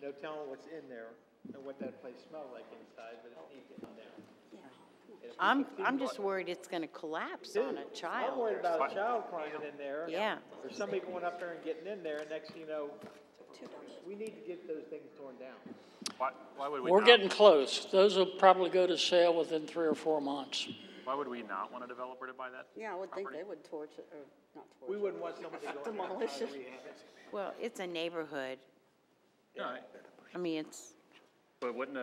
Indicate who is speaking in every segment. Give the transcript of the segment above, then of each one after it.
Speaker 1: no telling what's in there and what that place smells like inside, but it needs in there.
Speaker 2: I'm just worried it's gonna collapse on a
Speaker 1: I'm
Speaker 2: child.
Speaker 1: worried about a child climbing in there.
Speaker 2: Yeah.
Speaker 1: Or somebody going up there and getting in there, and next thing you know, we need to get those things torn down.
Speaker 3: Why would we
Speaker 4: We're
Speaker 3: not,
Speaker 4: getting close. Those will probably go to sale within 3 or 4 months.
Speaker 3: Why would we not want a developer to buy that?
Speaker 5: Yeah, I would think
Speaker 3: property?
Speaker 5: they would torch it, or not torch
Speaker 1: We
Speaker 5: it.
Speaker 1: wouldn't want somebody to go in there and
Speaker 5: Demolish
Speaker 1: try to
Speaker 5: it.
Speaker 1: rehab it.
Speaker 2: Well, it's a neighborhood.
Speaker 3: No,
Speaker 2: I mean, it's,
Speaker 3: but wouldn't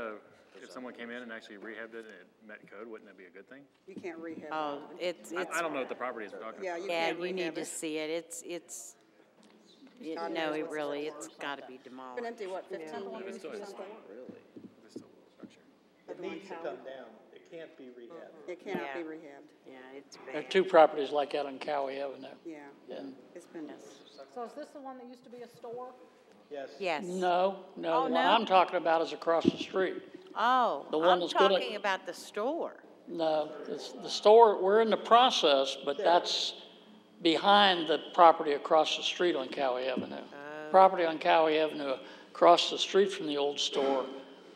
Speaker 3: if someone came in and actually rehabbed it and it met code, wouldn't that be a good thing?
Speaker 5: You can't rehab
Speaker 2: oh,
Speaker 5: it.
Speaker 3: I don't know what the property is we're talking
Speaker 5: Yeah,
Speaker 3: about.
Speaker 5: you
Speaker 2: yeah,
Speaker 5: can't
Speaker 2: you
Speaker 5: rehab
Speaker 2: need to
Speaker 5: it.
Speaker 2: see it. No, it really, it's gotta be
Speaker 5: It's been
Speaker 2: demolished.
Speaker 5: empty, what, 15
Speaker 3: If
Speaker 5: years
Speaker 3: it's still
Speaker 5: or
Speaker 3: a
Speaker 5: something?
Speaker 3: store, if it's still a structure.
Speaker 1: It needs to come down. It can't be rehabbed.
Speaker 5: It cannot
Speaker 2: Yeah.
Speaker 5: be rehabbed,
Speaker 2: Yeah, it's
Speaker 4: There are
Speaker 2: bad.
Speaker 4: 2 properties like that on Cowie Avenue.
Speaker 5: yeah.
Speaker 4: And
Speaker 5: It's been,
Speaker 6: So is this the one that used to be a store?
Speaker 1: Yes.
Speaker 2: Yes.
Speaker 4: no,
Speaker 2: Oh,
Speaker 4: what
Speaker 2: no?
Speaker 4: I'm talking about is across the street.
Speaker 2: Oh,
Speaker 4: The one
Speaker 2: I'm
Speaker 4: that's gonna-
Speaker 2: talking about the store.
Speaker 4: No, the store, we're in the process, but that's behind the property across the street on Cowie Avenue. Property on Cowie Avenue across the street from the old store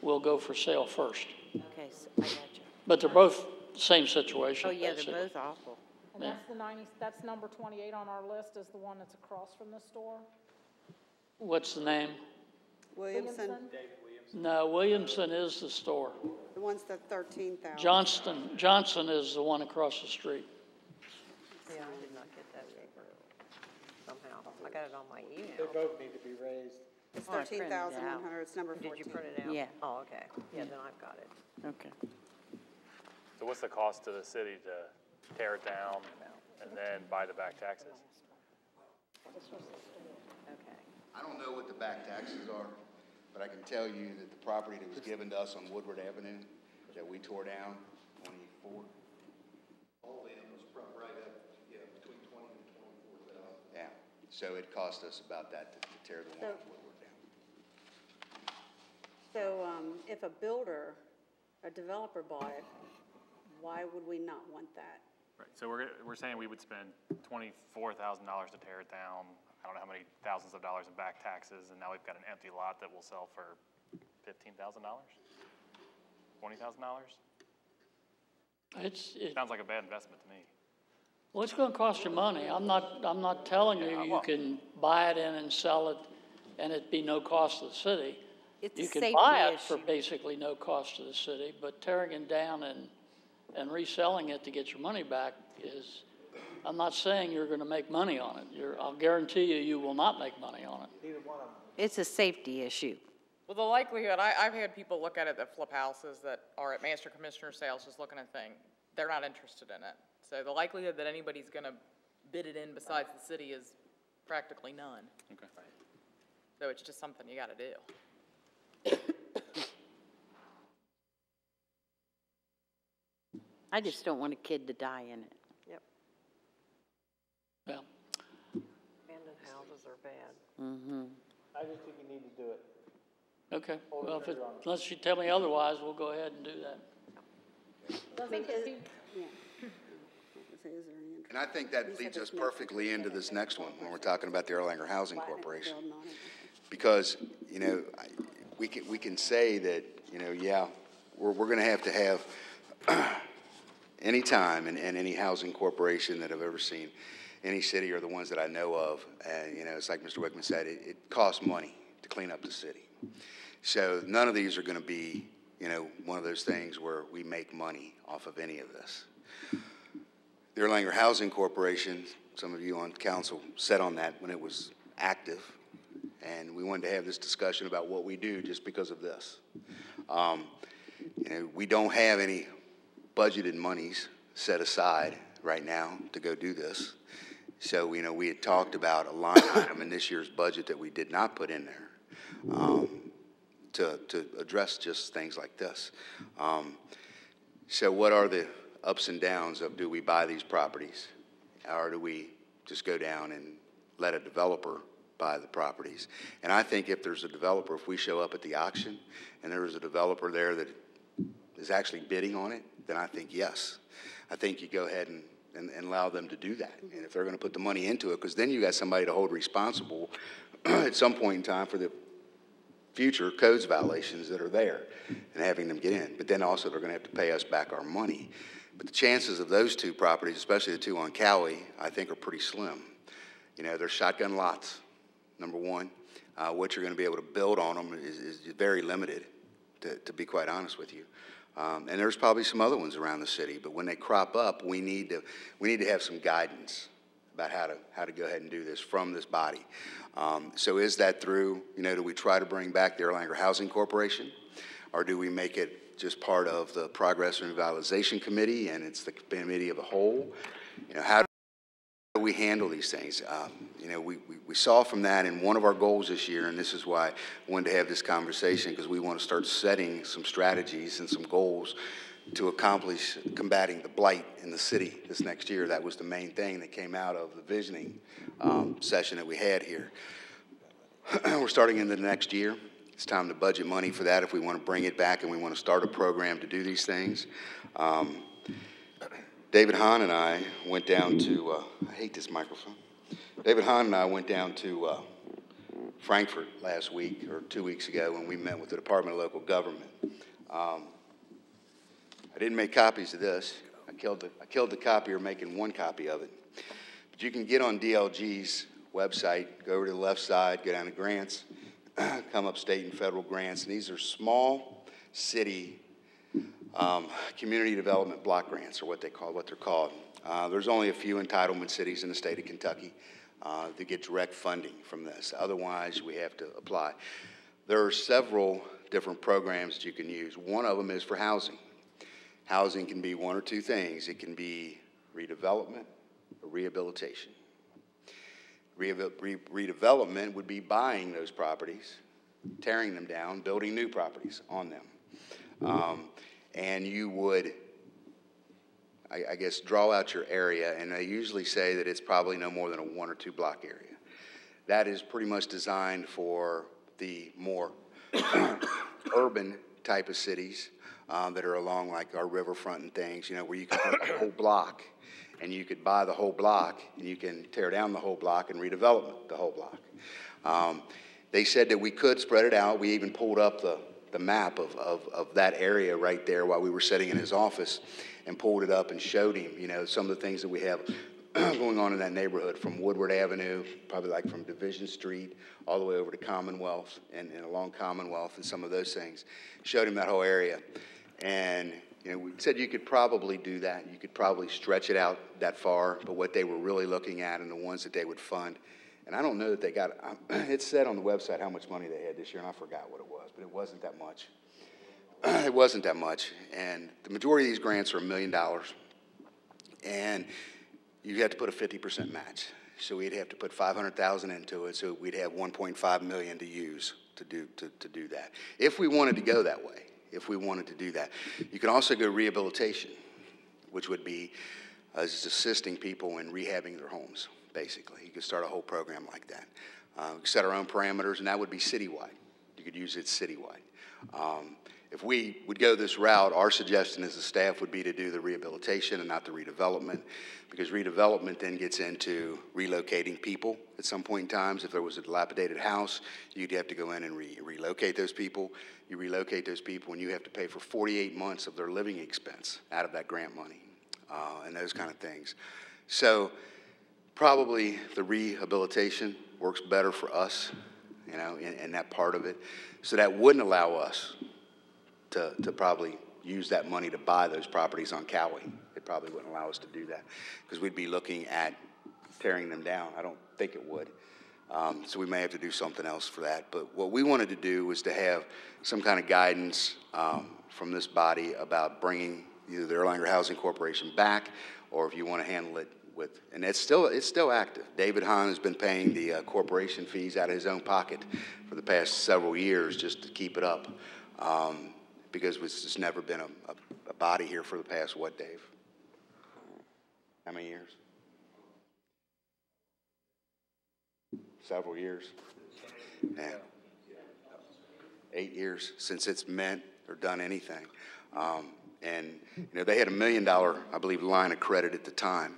Speaker 4: will go for sale first.
Speaker 2: Okay, so I got you.
Speaker 4: But they're both the same situation.
Speaker 2: Oh, yeah, they're
Speaker 4: basically.
Speaker 2: both awful.
Speaker 6: And that's number 28 on our list is the one that's across from the store?
Speaker 4: What's the name?
Speaker 5: Williamson,
Speaker 4: No, Williamson is the store.
Speaker 5: the one's the 13,000.
Speaker 4: Johnson is the one across the street.
Speaker 7: Yeah, I did not get that paper somehow. I got it on my
Speaker 1: They
Speaker 7: email.
Speaker 1: both need to be raised.
Speaker 5: It's
Speaker 2: Oh, I printed it out.
Speaker 5: 13,100, it's number 14.
Speaker 7: Did you print it out?
Speaker 2: Yeah.
Speaker 7: Oh, okay. Yeah, then I've got it.
Speaker 2: Okay.
Speaker 3: So what's the cost to the city to tear it down and then buy the back taxes?
Speaker 7: Okay.
Speaker 8: I don't know what the back taxes are, but I can tell you that the property that was given to us on Woodward Avenue that we tore down, 24. All in was right up, between 20 and 24,000. Yeah, so it cost us about that to tear the one on Woodward down.
Speaker 5: So, if a builder, a developer bought it, why would we not want that?
Speaker 3: Right, so we're saying we would spend $24,000 to tear it down. I don't know how many thousands of dollars in back taxes, and now we've got an empty lot that will sell for $15,000? $20,000?
Speaker 4: It,
Speaker 3: Sounds like a bad investment to me.
Speaker 4: well, it's gonna cost you money. I'm not telling you you can buy it in and sell it and it be no cost to the city.
Speaker 2: It's
Speaker 4: You
Speaker 2: a
Speaker 4: can
Speaker 2: safety
Speaker 4: buy it for
Speaker 2: issue.
Speaker 4: basically no cost to the city, but tearing it down and reselling it to get your money back is, I'm not saying you're gonna make money on it. I'll guarantee you, you will not make money on it.
Speaker 1: Neither one of them.
Speaker 2: It's a safety issue.
Speaker 9: Well, the likelihood, I've had people look at it that flip houses that are at master commissioner sales, just looking at thing. They're not interested in it. So the likelihood that anybody's gonna bid it in besides the city is practically none.
Speaker 3: Okay.
Speaker 9: So it's just something you gotta do.
Speaker 2: I just don't want a kid to die in it.
Speaker 7: Yep.
Speaker 4: Yeah.
Speaker 7: Abandoned houses are bad.
Speaker 2: Mm-hmm.
Speaker 1: I just think you need to do it.
Speaker 4: Okay, well, unless you tell me otherwise, we'll go ahead and do that.
Speaker 6: Doesn't the P-
Speaker 5: Yeah. Is there any interest?
Speaker 8: And I think that leads us perfectly into this next one, when we're talking about the Erlanger Housing Corporation.
Speaker 5: Building on it.
Speaker 8: Because, we can say that, yeah, we're gonna have any time and any housing corporation that I've ever seen, any city or the ones that I know of, it's like Mr. Wickman said, it costs money to clean up the city. So none of these are gonna be, one of those things where we make money off of any of this. The Erlanger Housing Corporation, some of you on council sat on that when it was active, and we wanted to have this discussion about what we do just because of this. We don't have any budgeted monies set aside right now to go do this. So, we had talked about a line item in this year's budget that we did not put in there to address just things like this. So what are the ups and downs of, do we buy these properties, or do we just go down and let a developer buy the properties? And I think if there's a developer, if we show up at the auction and there's a developer there that is actually bidding on it, then I think yes. I think you go ahead and allow them to do that. And if they're going to put the money into it, because then you got somebody to hold responsible at some point in time for the future codes violations that are there and having them get in. But then also they're going to have to pay us back our money. But the chances of those two properties, especially the two on Cowie, I think are pretty slim. You know, they're shotgun lots, number one. What you're going to be able to build on them is very limited, to be quite honest with you. And there's probably some other ones around the city, but when they crop up, we need to have some guidance about how to go ahead and do this from this body. So is that through, you know, do we try to bring back the Erlanger Housing Corporation, or do we make it just part of the Progress and Revitalization Committee and it's the committee of the whole? You know, how do we handle these things? You know, we saw from that, and one of our goals this year, and this is why I wanted to have this conversation, because we want to start setting some strategies and some goals to accomplish combating the blight in the city this next year. That was the main thing that came out of the visioning session that we had here. We're starting in the next year. It's time to budget money for that if we want to bring it back and we want to start a program to do these things. David Hahn and I went down to, I hate this microphone. David Hahn and I went down to Frankfurt last week or 2 weeks ago when we met with the Department of Local Government. I didn't make copies of this. I killed the copier making one copy of it. But you can get on DLG's website, go over to the left side, go down to grants, come up state and federal grants, and these are small city community development block grants, or what they're called. There's only a few entitlement cities in the state of Kentucky that get direct funding from this. Otherwise, we have to apply. There are several different programs that you can use. One of them is for housing. Housing can be one or two things. It can be redevelopment or rehabilitation. Redevelopment would be buying those properties, tearing them down, building new properties on them. And you would, I guess, draw out your area, and they usually say that it's probably no more than a 1 or 2 block area. That is pretty much designed for the more urban type of cities that are along like our riverfront and things, you know, where you can buy the whole block, and you could buy the whole block, and you can tear down the whole block and redevelop the whole block. They said that we could spread it out. We even pulled up the map of that area right there while we were sitting in his office and pulled it up and showed him, you know, some of the things that we have going on in that neighborhood, from Woodward Avenue, probably like from Division Street, all the way over to Commonwealth and along Commonwealth and some of those things. Showed him that whole area. And, you know, we said you could probably do that. You could probably stretch it out that far, but what they were really looking at and the ones that they would fund, and I don't know that they got, it said on the website how much money they had this year, and I forgot what it was, but it wasn't that much. It wasn't that much. And the majority of these grants are $1 million. And you had to put a 50% match. So we'd have to put $500,000 into it, so we'd have $1.5 million to use to do that. If we wanted to go that way, if we wanted to do that. You can also go rehabilitation, which would be just assisting people in rehabbing their homes, basically. You could start a whole program like that. We could set our own parameters, and that would be citywide. You could use it citywide. If we would go this route, our suggestion as a staff would be to do the rehabilitation and not the redevelopment, because redevelopment then gets into relocating people at some point in time. If there was a dilapidated house, you'd have to go in and relocate those people. You relocate those people, and you have to pay for 48 months of their living expense out of that grant money and those kind of things. So probably the rehabilitation works better for us, you know, in that part of it. So that wouldn't allow us to probably use that money to buy those properties on Cowie. It probably wouldn't allow us to do that because we'd be looking at tearing them down. I don't think it would. So we may have to do something else for that. But what we wanted to do was to have some kind of guidance from this body about bringing either the Erlanger Housing Corporation back, or if you want to handle it with, and it's still active. David Hahn has been paying the corporation fees out of his own pocket for the past several years just to keep it up. Because it's just never been a body here for the past, what, Dave? How many years? Several years. Yeah. 8 years since it's meant or done anything. And, you know, they had $1 million, I believe, line of credit at the time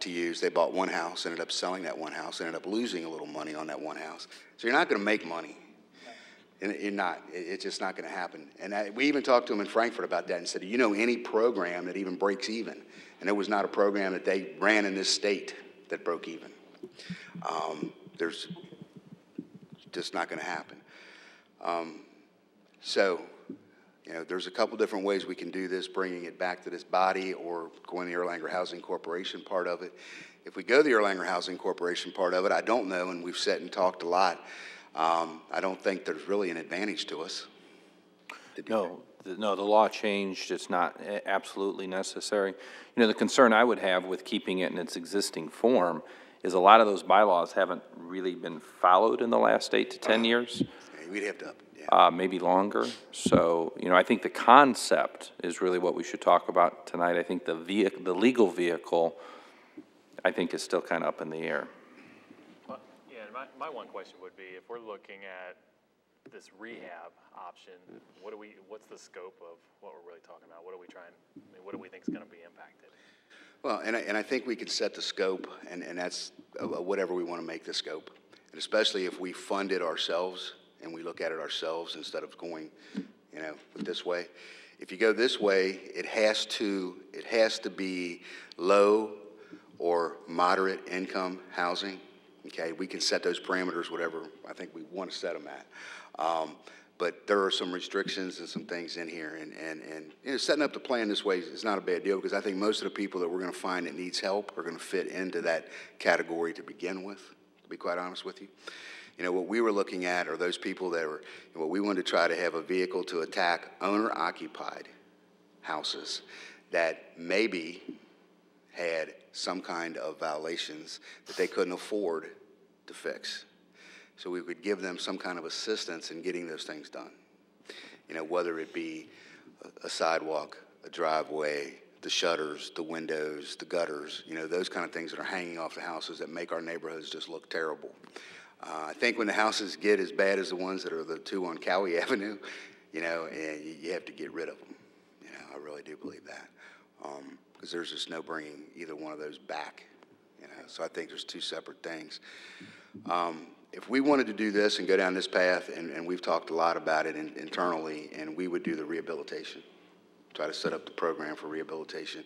Speaker 8: to use. They bought one house, ended up selling that one house, ended up losing a little money on that one house. So you're not going to make money. And you're not. It's just not going to happen. And we even talked to them in Frankfurt about that and said, do you know any program that even breaks even? And there was not a program that they ran in this state that broke even. There's just not going to happen. So, you know, there's a couple different ways we can do this, bringing it back to this body or going the Erlanger Housing Corporation part of it. If we go the Erlanger Housing Corporation part of it, I don't know, and we've sat and talked a lot. I don't think there's really an advantage to us.
Speaker 10: No, the law changed. It's not absolutely necessary. You know, the concern I would have with keeping it in its existing form is a lot of those bylaws haven't really been followed in the last 8 to 10 years.
Speaker 8: Yeah, we'd have to
Speaker 10: maybe longer. So, you know, I think the concept is really what we should talk about tonight. I think the legal vehicle, I think, is still kind of up in the air.
Speaker 3: Well, yeah, my one question would be, if we're looking at this rehab option, what's the scope of what we're really talking about? What are we trying, I mean, what do we think is going to be impacted?
Speaker 8: Well, and I think we could set the scope, and that's whatever we want to make the scope. And especially if we fund it ourselves and we look at it ourselves instead of going, you know, this way. If you go this way, it has to be low or moderate income housing. Okay, we can set those parameters, whatever I think we want to set them at. But there are some restrictions and some things in here, and you know, setting up the plan this way is not a bad deal, because I think most of the people that we're going to find that needs help are going to fit into that category to begin with, to be quite honest with you. You know, what we were looking at are those people that were, you know, what we wanted to try to have a vehicle to attack owner-occupied houses that maybe had some kind of violations that they couldn't afford to fix. So we would give them some kind of assistance in getting those things done. You know, whether it be a sidewalk, a driveway, the shutters, the windows, the gutters, you know, those kind of things that are hanging off the houses that make our neighborhoods just look terrible. I think when the houses get as bad as the ones that are the two on Cowie Avenue, you know, you have to get rid of them. You know, I really do believe that. Because there's just no bringing either one of those back. You know, so I think there's two separate things. If we wanted to do this and go down this path, and we've talked a lot about it internally, and we would do the rehabilitation, try to set up the program for rehabilitation,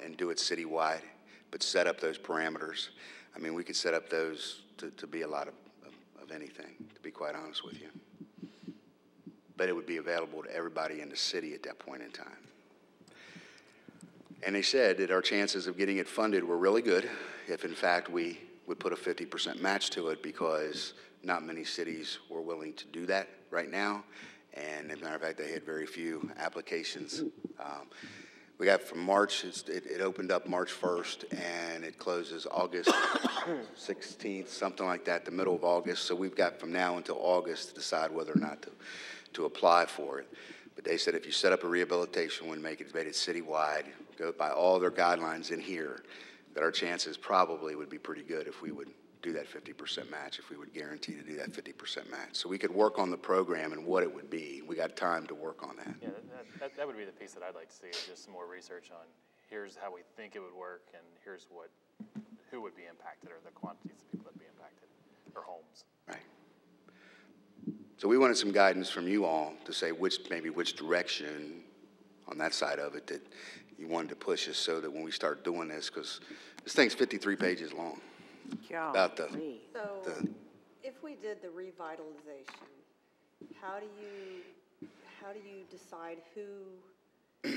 Speaker 8: and do it citywide, but set up those parameters. I mean, we could set up those to be a lot of anything, to be quite honest with you. But it would be available to everybody in the city at that point in time. And they said that our chances of getting it funded were really good if, in fact, we would put a 50% match to it, because not many cities were willing to do that right now. And as a matter of fact, they had very few applications. We got from March, it opened up March 1st, and it closes August 16th, something like that, the middle of August. So we've got from now until August to decide whether or not to apply for it. But they said if you set up a rehabilitation one, made it citywide, go by all their guidelines in here, that our chances probably would be pretty good if we would do that 50% match, if we would guarantee to do that 50% match. So we could work on the program and what it would be. We got time to work on that.
Speaker 3: Yeah, that would be the piece that I'd like to see, is just some more research on here's how we think it would work, and here's who would be impacted, or the quantities of people that would be impacted, or homes.
Speaker 8: Right. So we wanted some guidance from you all to say maybe which direction on that side of it that you wanted to push us, so that when we start doing this, because this thing's 53 pages long. About
Speaker 5: So if we did the revitalization, how do you decide who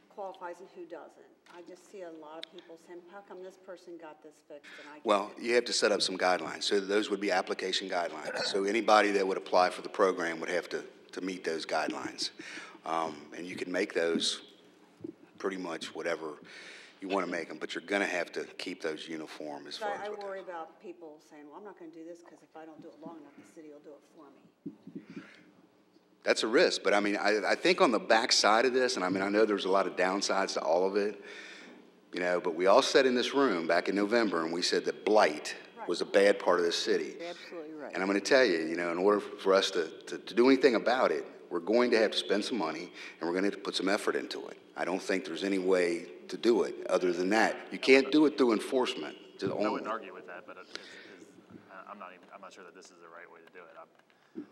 Speaker 5: qualifies and who doesn't? I just see a lot of people saying, how come this person got this fixed and I can't?
Speaker 8: Well, you have to set up some guidelines. So those would be application guidelines. So anybody that would apply for the program would have to meet those guidelines. And you can make those pretty much whatever you want to make them, but you're going to have to keep those uniform as far as
Speaker 5: I worry about people saying, well, I'm not going to do this because if I don't do it long enough, the city will do it for me.
Speaker 8: That's a risk, but I mean, I think on the back side of this, and I mean, I know there's a lot of downsides to all of it, you know, but we all sat in this room back in November and we said that blight was a bad part of this city.
Speaker 2: You're absolutely right.
Speaker 8: And I'm going to tell you, you know, in order for us to do anything about it, we're going to have to spend some money and we're going to have to put some effort into it. I don't think there's any way to do it other than that. You can't do it through enforcement.
Speaker 3: I wouldn't argue with that, but I'm not sure that this is the right way to do it.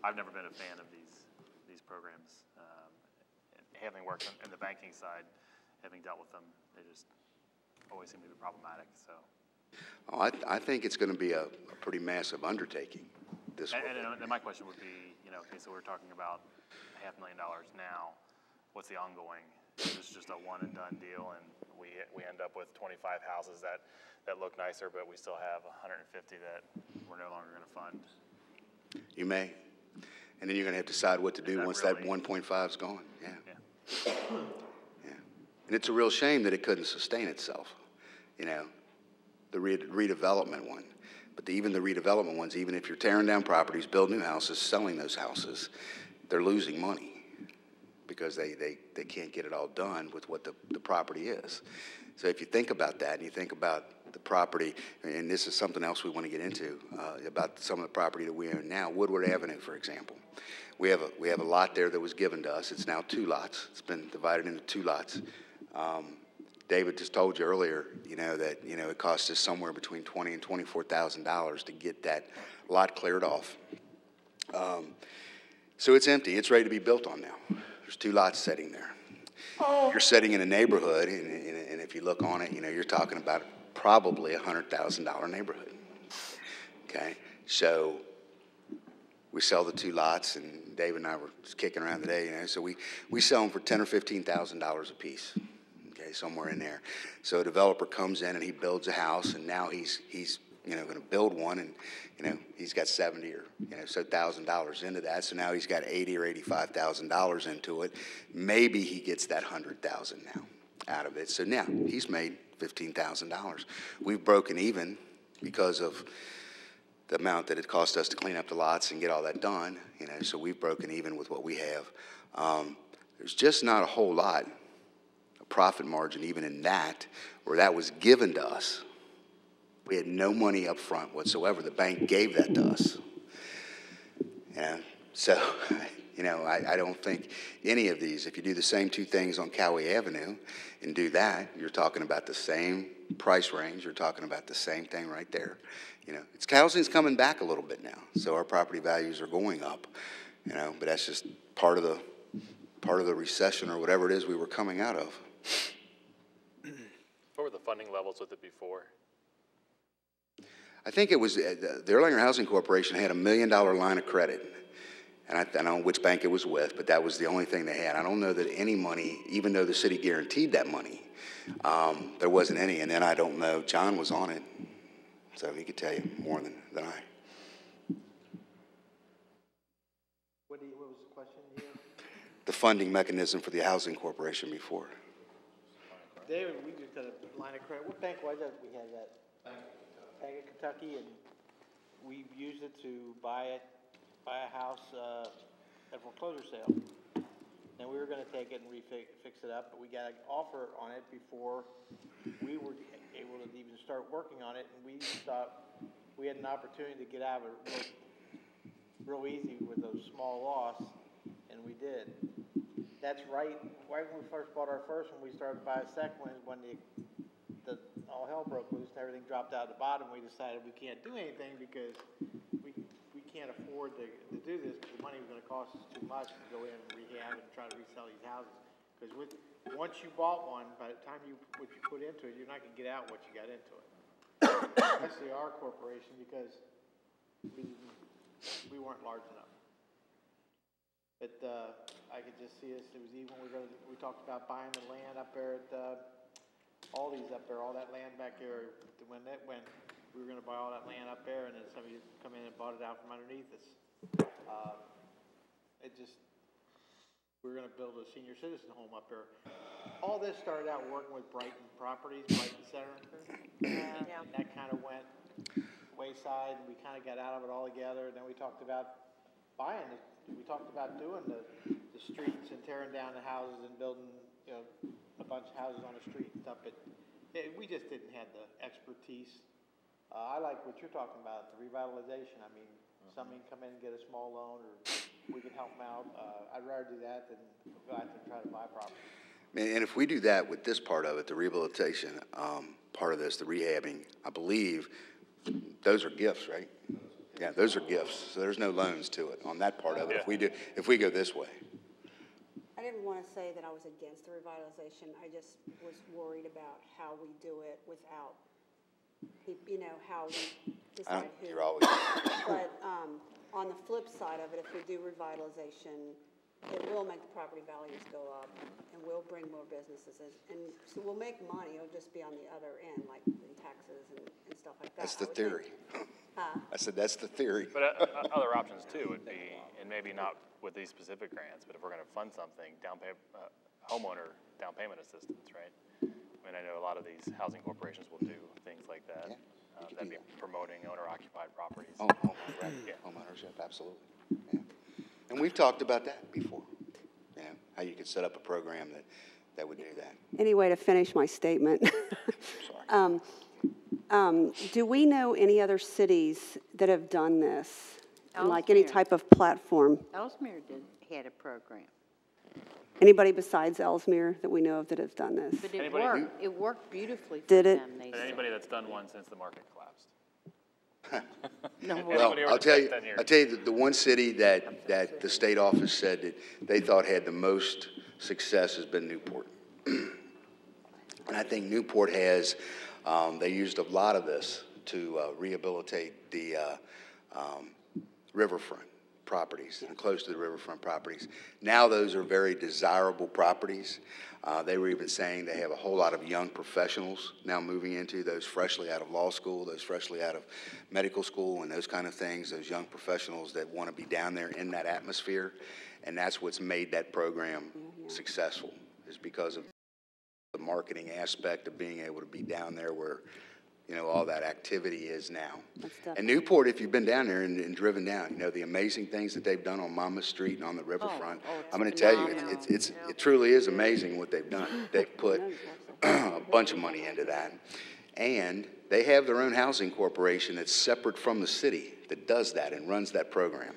Speaker 3: I've never been a fan of these programs. Having worked in the banking side, having dealt with them, they just always seem to be problematic, so.
Speaker 8: Oh, I think it's going to be a pretty massive undertaking.
Speaker 3: And my question would be, okay, so we're talking about $500,000 now. What's the ongoing? Is this just a one and done deal, and we end up with 25 houses that look nicer, but we still have 150 that we're no longer going to fund?
Speaker 8: You may. And then you're going to have to decide what to do once that 1.5 is gone. Yeah. Yeah. And it's a real shame that it couldn't sustain itself, the redevelopment one. But even the redevelopment ones, even if you're tearing down properties, build new houses, selling those houses, they're losing money because they can't get it all done with what the property is. So if you think about that and you think about the property, and this is something else we want to get into, about some of the property that we own now, Woodward Avenue, for example. We have a lot there that was given to us. It's now 2 lots. It's been divided into 2 lots. David just told you earlier, that, it costs us somewhere between $20,000 and $24,000 to get that lot cleared off. So it's empty. It's ready to be built on now. There's 2 lots sitting there. You're sitting in a neighborhood, and if you look on it, you're talking about probably a $100,000 neighborhood. Okay, so we sell the 2 lots, and David and I were just kicking around today, so we sell them for $10,000 or $15,000 a piece. Okay, somewhere in there. So a developer comes in and he builds a house, and now he's going to build one, and he's got $70,000 or so $1,000 into that. So now he's got $80,000 or $85,000 into it. Maybe he gets that $100,000 now out of it. So now he's made $15,000. We've broken even because of the amount that it cost us to clean up the lots and get all that done. So we've broken even with what we have. There's just not a whole lot of profit margin even in that, where that was given to us. We had no money up front whatsoever. The bank gave that to us. So, I don't think any of these, if you do the same 2 things on Cowie Avenue and do that, you're talking about the same price range. You're talking about the same thing right there. Housing's coming back a little bit now, so our property values are going up. But that's just part of the recession or whatever it is we were coming out of.
Speaker 3: What were the funding levels with it before?
Speaker 8: I think it was, the Erlanger Housing Corporation had $1 million line of credit. And I don't know which bank it was with, but that was the only thing they had. I don't know that any money, even though the city guaranteed that money, there wasn't any. And then I don't know, John was on it, so he could tell you more than I.
Speaker 1: What was the question here?
Speaker 8: The funding mechanism for the housing corporation before.
Speaker 1: David, we just got a line of credit. What bank was that we had that? Bank of Kentucky, and we used it to buy a house at foreclosure sale. And we were going to take it and fix it up, but we got an offer on it before we were able to even start working on it, and we thought we had an opportunity to get out of it real easy with a small loss, and we did. That's right when we first bought our first one, we started to buy a second one when the all hell broke loose and everything dropped out of the bottom. We decided we can't do anything because we can't afford to do this, because the money was going to cost us too much to go in and rehab and try to resell these houses. Because once you bought one, by the time what you put into it, you're not going to get out what you got into it. Especially our corporation, because we weren't large enough. But I could just see us. It was even we talked about buying the land up there at all that land back there. When we were going to buy all that land up there, and then somebody come in and bought it out from underneath us. We were going to build a senior citizen home up there. All this started out working with Brighton Properties, Brighton Center. And that kind of went wayside, and we kind of got out of it altogether. And then we talked about buying it. We talked about doing the streets and tearing down the houses and building, a bunch of houses on the street and stuff. But we just didn't have the expertise. I like what you're talking about, the revitalization. I mean, somebody can come in and get a small loan, or we can help them out. I'd rather do that than go out there and try to buy property.
Speaker 8: And if we do that with this part of it, the rehabilitation part of this, the rehabbing, I believe those are gifts, right? Yeah, those are gifts, so there's no loans to it on that part of it, if we go this way.
Speaker 5: I didn't want to say that I was against the revitalization, I just was worried about how we do it without, you know, how we decide who.
Speaker 8: You're always,
Speaker 5: But on the flip side of it, if we do revitalization, it will make the property values go up, and will bring more businesses, and so we'll make money, it'll just be on the other end, like in taxes and stuff like that.
Speaker 8: that's the
Speaker 5: I would think.
Speaker 8: theory. I said, that's the theory.
Speaker 3: But other options too would be, and maybe not with these specific grants, but if we're gonna fund something, homeowner down payment assistance, right? I mean, I know a lot of these housing corporations will do things like that.
Speaker 8: Yeah, you could
Speaker 3: That'd
Speaker 8: do
Speaker 3: be promoting owner-occupied properties.
Speaker 8: Homeownership, absolutely. Yeah. And we've talked about that before, you know, how you could set up a program that would do that.
Speaker 5: Anyway, to finish my statement. Do we know any other cities that have done this? Like any
Speaker 2: Ellesmere.
Speaker 5: type of platform?
Speaker 2: Ellesmere had a program,
Speaker 5: Anybody besides Ellesmere that we know of that have done this?
Speaker 2: but it
Speaker 3: Anybody
Speaker 2: worked, it worked beautifully for
Speaker 5: Did it?
Speaker 2: them, they
Speaker 3: And
Speaker 2: said.
Speaker 3: anybody that's done one since the market collapsed.
Speaker 2: No,
Speaker 8: Well,
Speaker 3: Anybody over
Speaker 8: I'll tell you,
Speaker 3: 10 years.
Speaker 8: the one city that the state office said that they thought had the most success has been Newport. And I think Newport has, they used a lot of this to rehabilitate the riverfront properties and close to the riverfront properties. Now those are very desirable properties. They were even saying they have a whole lot of young professionals now moving into those freshly out of law school, those freshly out of medical school and those kind of things, those young professionals that want to be down there in that atmosphere. And that's what's made that program successful, is because of the marketing aspect of being able to be down there where, you know, all that activity is now. And Newport, if you've been down there and driven down, you know, the amazing things that they've done on Monmouth Street and on the riverfront.
Speaker 2: it's
Speaker 8: I'm going to tell you,
Speaker 2: phenomenal.
Speaker 8: it truly is amazing what they've done. They've put a bunch of money into that. And they have their own housing corporation that's separate from the city that does that and runs that program.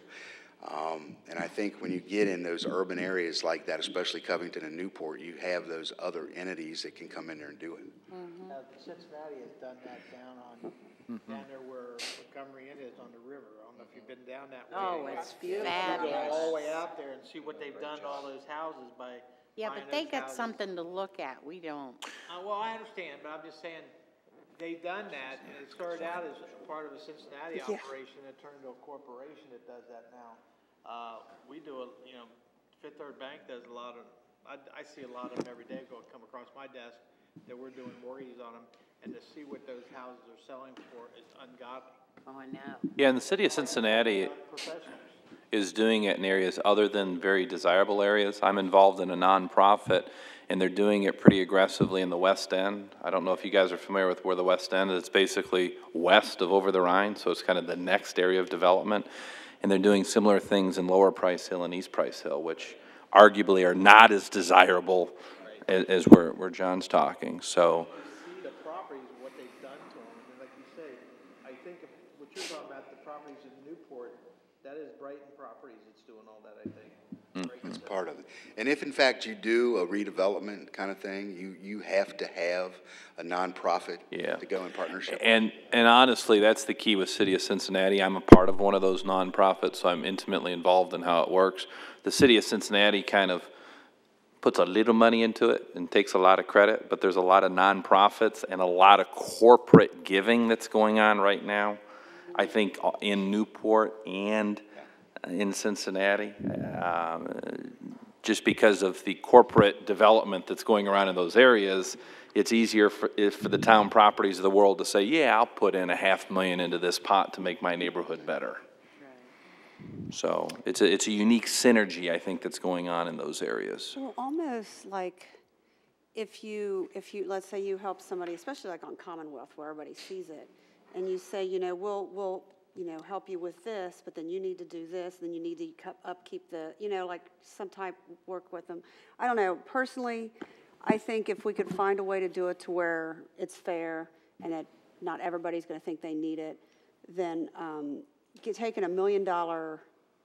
Speaker 8: And I think when you get in those urban areas like that, especially Covington and Newport, you have those other entities that can come in there and do it.
Speaker 1: Cincinnati has done that down there where Montgomery Inn is on the river. I don't know if you've been down that way.
Speaker 2: Oh, it's
Speaker 1: Go
Speaker 2: fabulous.
Speaker 1: all the way out there and see what they've done to all those houses by
Speaker 2: Yeah,
Speaker 1: buying
Speaker 2: but they
Speaker 1: those
Speaker 2: got
Speaker 1: houses.
Speaker 2: something to look at, we don't.
Speaker 1: Well, I understand, but I'm just saying, they've done that, and it started out as part of a Cincinnati operation, it turned into a corporation that does that now. We do Fifth Third Bank does a lot of, I see a lot of them every day come across my desk, that we're doing mortgages on them, and to see what those houses are selling for is ungodly.
Speaker 2: Oh, I know.
Speaker 10: Yeah, and the city of Cincinnati
Speaker 1: Professionals.
Speaker 10: is doing it in areas other than very desirable areas. I'm involved in a nonprofit, and they're doing it pretty aggressively in the West End. I don't know if you guys are familiar with where the West End is. It's basically west of Over the Rhine, so it's kind of the next area of development. And they're doing similar things in Lower Price Hill and East Price Hill, which arguably are not as desirable as where John's talking, so.
Speaker 1: See the properties, what they've done to them, and like you say, I think if what you're talking about, the properties in Newport, that is Brighton Properties that's doing all that, I think.
Speaker 8: That's part of it. And if in fact you do a redevelopment kind of thing, you have to have a nonprofit to go in partnership.
Speaker 10: And honestly, that's the key with City of Cincinnati. I'm a part of one of those nonprofits, so I'm intimately involved in how it works. The City of Cincinnati kind of puts a little money into it and takes a lot of credit, but there's a lot of nonprofits and a lot of corporate giving that's going on right now, I think, in Newport and in Cincinnati, just because of the corporate development that's going around in those areas. It's easier for the town properties of the world to say, yeah, I'll put in $500,000 into this pot to make my neighborhood better. So it's a unique synergy, I think, that's going on in those areas.
Speaker 5: Well, almost like if you, let's say you help somebody, especially like on Commonwealth where everybody sees it, and you say, we'll help you with this, but then you need to do this, and then you need to upkeep the, like some type work with them. I don't know. Personally, I think if we could find a way to do it to where it's fair and that not everybody's going to think they need it, then taking $1 million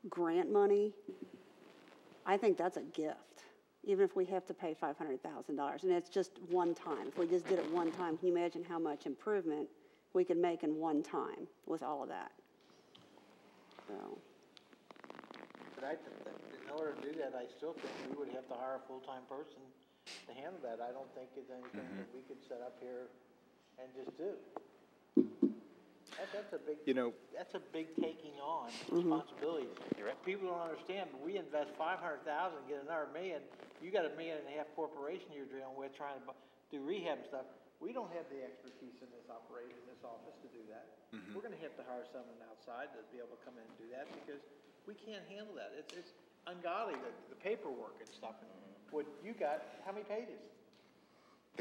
Speaker 5: grant money, I think that's a gift, even if we have to pay $500,000. And it's just one time. If we just did it one time, can you imagine how much improvement we could make in one time with all of that? So,
Speaker 1: But in order to do that, I still think we would have to hire a full-time person to handle that. I don't think it's anything that we could set up here and just do. That's a big, that's a big taking on responsibilities.
Speaker 3: You're right.
Speaker 1: People don't understand, but we invest $500,000, get another $1 million. You got $1.5 million corporation you're dealing with trying to do rehab and stuff. We don't have the expertise in this operation, in this office to do that. We're gonna have to hire someone outside to be able to come in and do that because we can't handle that. It's ungodly, the paperwork and stuff. What you got, how many pages?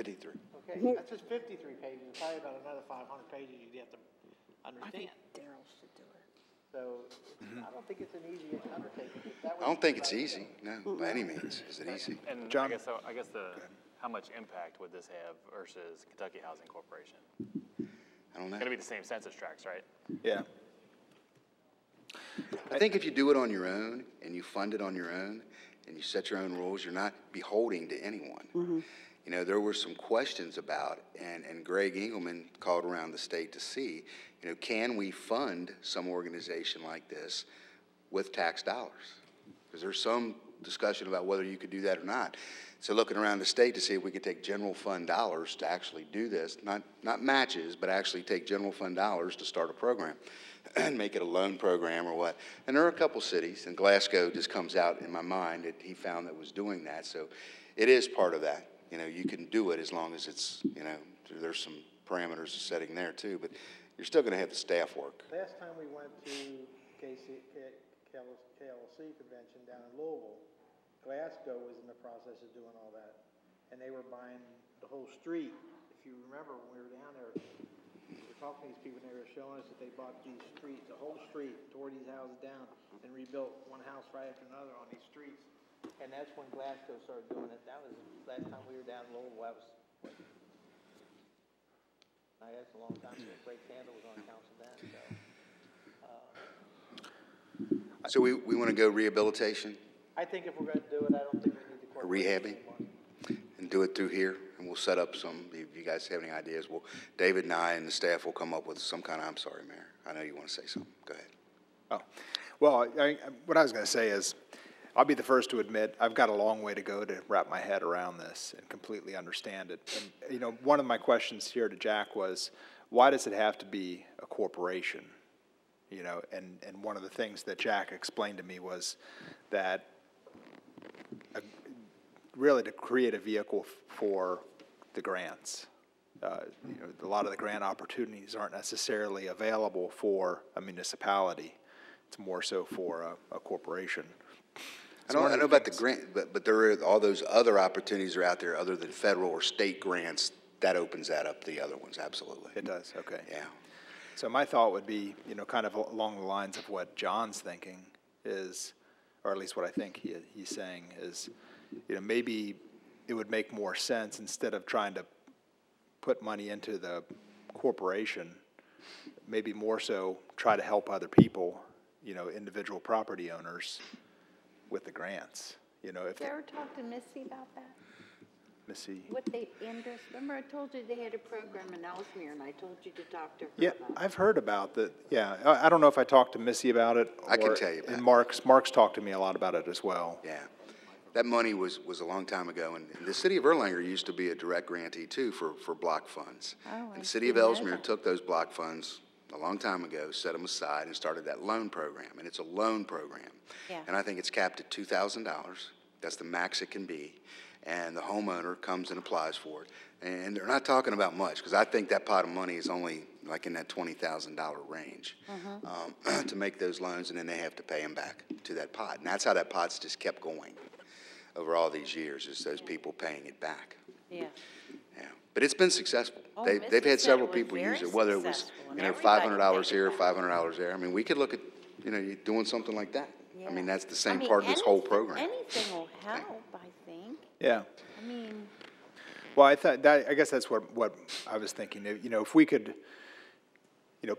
Speaker 8: 53.
Speaker 1: Okay, that's just 53 pages, probably about another 500 pages you'd have to
Speaker 5: I think
Speaker 1: understand.
Speaker 5: Daryl should do it.
Speaker 1: So, I don't think it's an easy undertaking.
Speaker 8: I don't think it's easy, no, by any means. Is it easy?
Speaker 3: And
Speaker 11: John?
Speaker 3: I guess how much impact would this have versus Kentucky Housing Corporation?
Speaker 8: I don't know.
Speaker 3: It's gonna be the same census tracts, right?
Speaker 11: Yeah.
Speaker 8: I think if you do it on your own and you fund it on your own and you set your own rules, you're not beholden to anyone. You know, there were some questions about, and Greg Engelman called around the state to see, you know, can we fund some organization like this with tax dollars? Because there's some discussion about whether you could do that or not. So looking around the state to see if we could take general fund dollars to actually do this, not matches, but actually take general fund dollars to start a program and make it a loan program or what. And there are a couple cities, and Glasgow just comes out in my mind that he found that was doing that. So it is part of that. You know, you can do it as long as it's, you know, there's some parameters of setting there too, but you're still going to have the staff work.
Speaker 1: Last time we went to KLC convention down in Louisville, Glasgow was in the process of doing all that. And they were buying the whole street. If you remember when we were down there, we were talking to these people and they were showing us that they bought these streets, the whole street, tore these houses down and rebuilt one house right after another on these streets. And that's when Glasgow started doing it. That was last time we were down in Louisville. That was, that's a long time ago. Greg Sandel was on council then, so.
Speaker 8: So we want to go rehabilitation?
Speaker 1: I think if we're going to do it, I don't think we need the
Speaker 8: Or
Speaker 1: corporation
Speaker 8: rehabbing?
Speaker 1: anymore.
Speaker 8: And do it through here, and we'll set up some, if you guys have any ideas, David and I and the staff will come up with some kind of, I'm sorry, Mayor, I know you want to say something, go ahead.
Speaker 11: Oh, well, what I was going to say is, I'll be the first to admit, I've got a long way to go to wrap my head around this and completely understand it. And, you know, one of my questions here to Jack was, why does it have to be a corporation? You know, and one of the things that Jack explained to me was that really to create a vehicle for the grants. You know, a lot of the grant opportunities aren't necessarily available for a municipality. It's more so for a corporation.
Speaker 8: I don't know about the grant, but there are all those other opportunities are out there other than federal or state grants. That opens that up to the other ones, absolutely.
Speaker 11: It does, okay.
Speaker 8: Yeah.
Speaker 11: So my thought would be, you know, kind of along the lines of what John's thinking is, or at least what I think he's saying is, you know, maybe it would make more sense instead of trying to put money into the corporation, maybe more so try to help other people, you know, individual property owners with the grants, you know, if.
Speaker 2: Did you ever talk to Missy about that?
Speaker 11: Missy?
Speaker 2: What they interest, remember I told you they had a program in Ellesmere and I told you to talk to her
Speaker 11: Yeah,
Speaker 2: about it.
Speaker 11: I've heard about that, yeah. I don't know if I talked to Missy about it.
Speaker 8: I can
Speaker 11: or-
Speaker 8: tell you about
Speaker 11: And
Speaker 8: it.
Speaker 11: Mark's talked to me a lot about it as well.
Speaker 8: Yeah. That money was a long time ago, and the city of Erlanger used to be a direct grantee too for block funds.
Speaker 2: Oh,
Speaker 8: And
Speaker 2: I
Speaker 8: the city of
Speaker 2: didn't know
Speaker 8: Ellesmere
Speaker 2: that.
Speaker 8: took those block funds a long time ago, set them aside, and started that loan program, and it's a loan program.
Speaker 2: Yeah.
Speaker 8: And I think it's capped at $2,000. That's the max it can be. And the homeowner comes and applies for it. And they're not talking about much, because I think that pot of money is only like in that $20,000 range to make those loans, and then they have to pay them back to that pot. And that's how that pot's just kept going over all these years, is those people paying it back.
Speaker 2: Yeah.
Speaker 8: Yeah, but it's been successful.
Speaker 2: Oh,
Speaker 8: They've
Speaker 2: Missy
Speaker 8: had
Speaker 2: said
Speaker 8: several
Speaker 2: it was
Speaker 8: people use
Speaker 2: very
Speaker 8: it, whether it was,
Speaker 2: successful, and
Speaker 8: you know,
Speaker 2: everybody
Speaker 8: $500
Speaker 2: paid
Speaker 8: here,
Speaker 2: it back.
Speaker 8: $500 there. I mean, we could look at, you know, you doing something like that. I mean,
Speaker 2: Yeah.
Speaker 8: that's the same
Speaker 2: I mean,
Speaker 8: part of this whole
Speaker 2: anything-
Speaker 8: program.
Speaker 2: Anything will help, I think.
Speaker 11: Yeah.
Speaker 2: I mean,
Speaker 11: Well, I guess that's what I was thinking. You know, if we could, you know,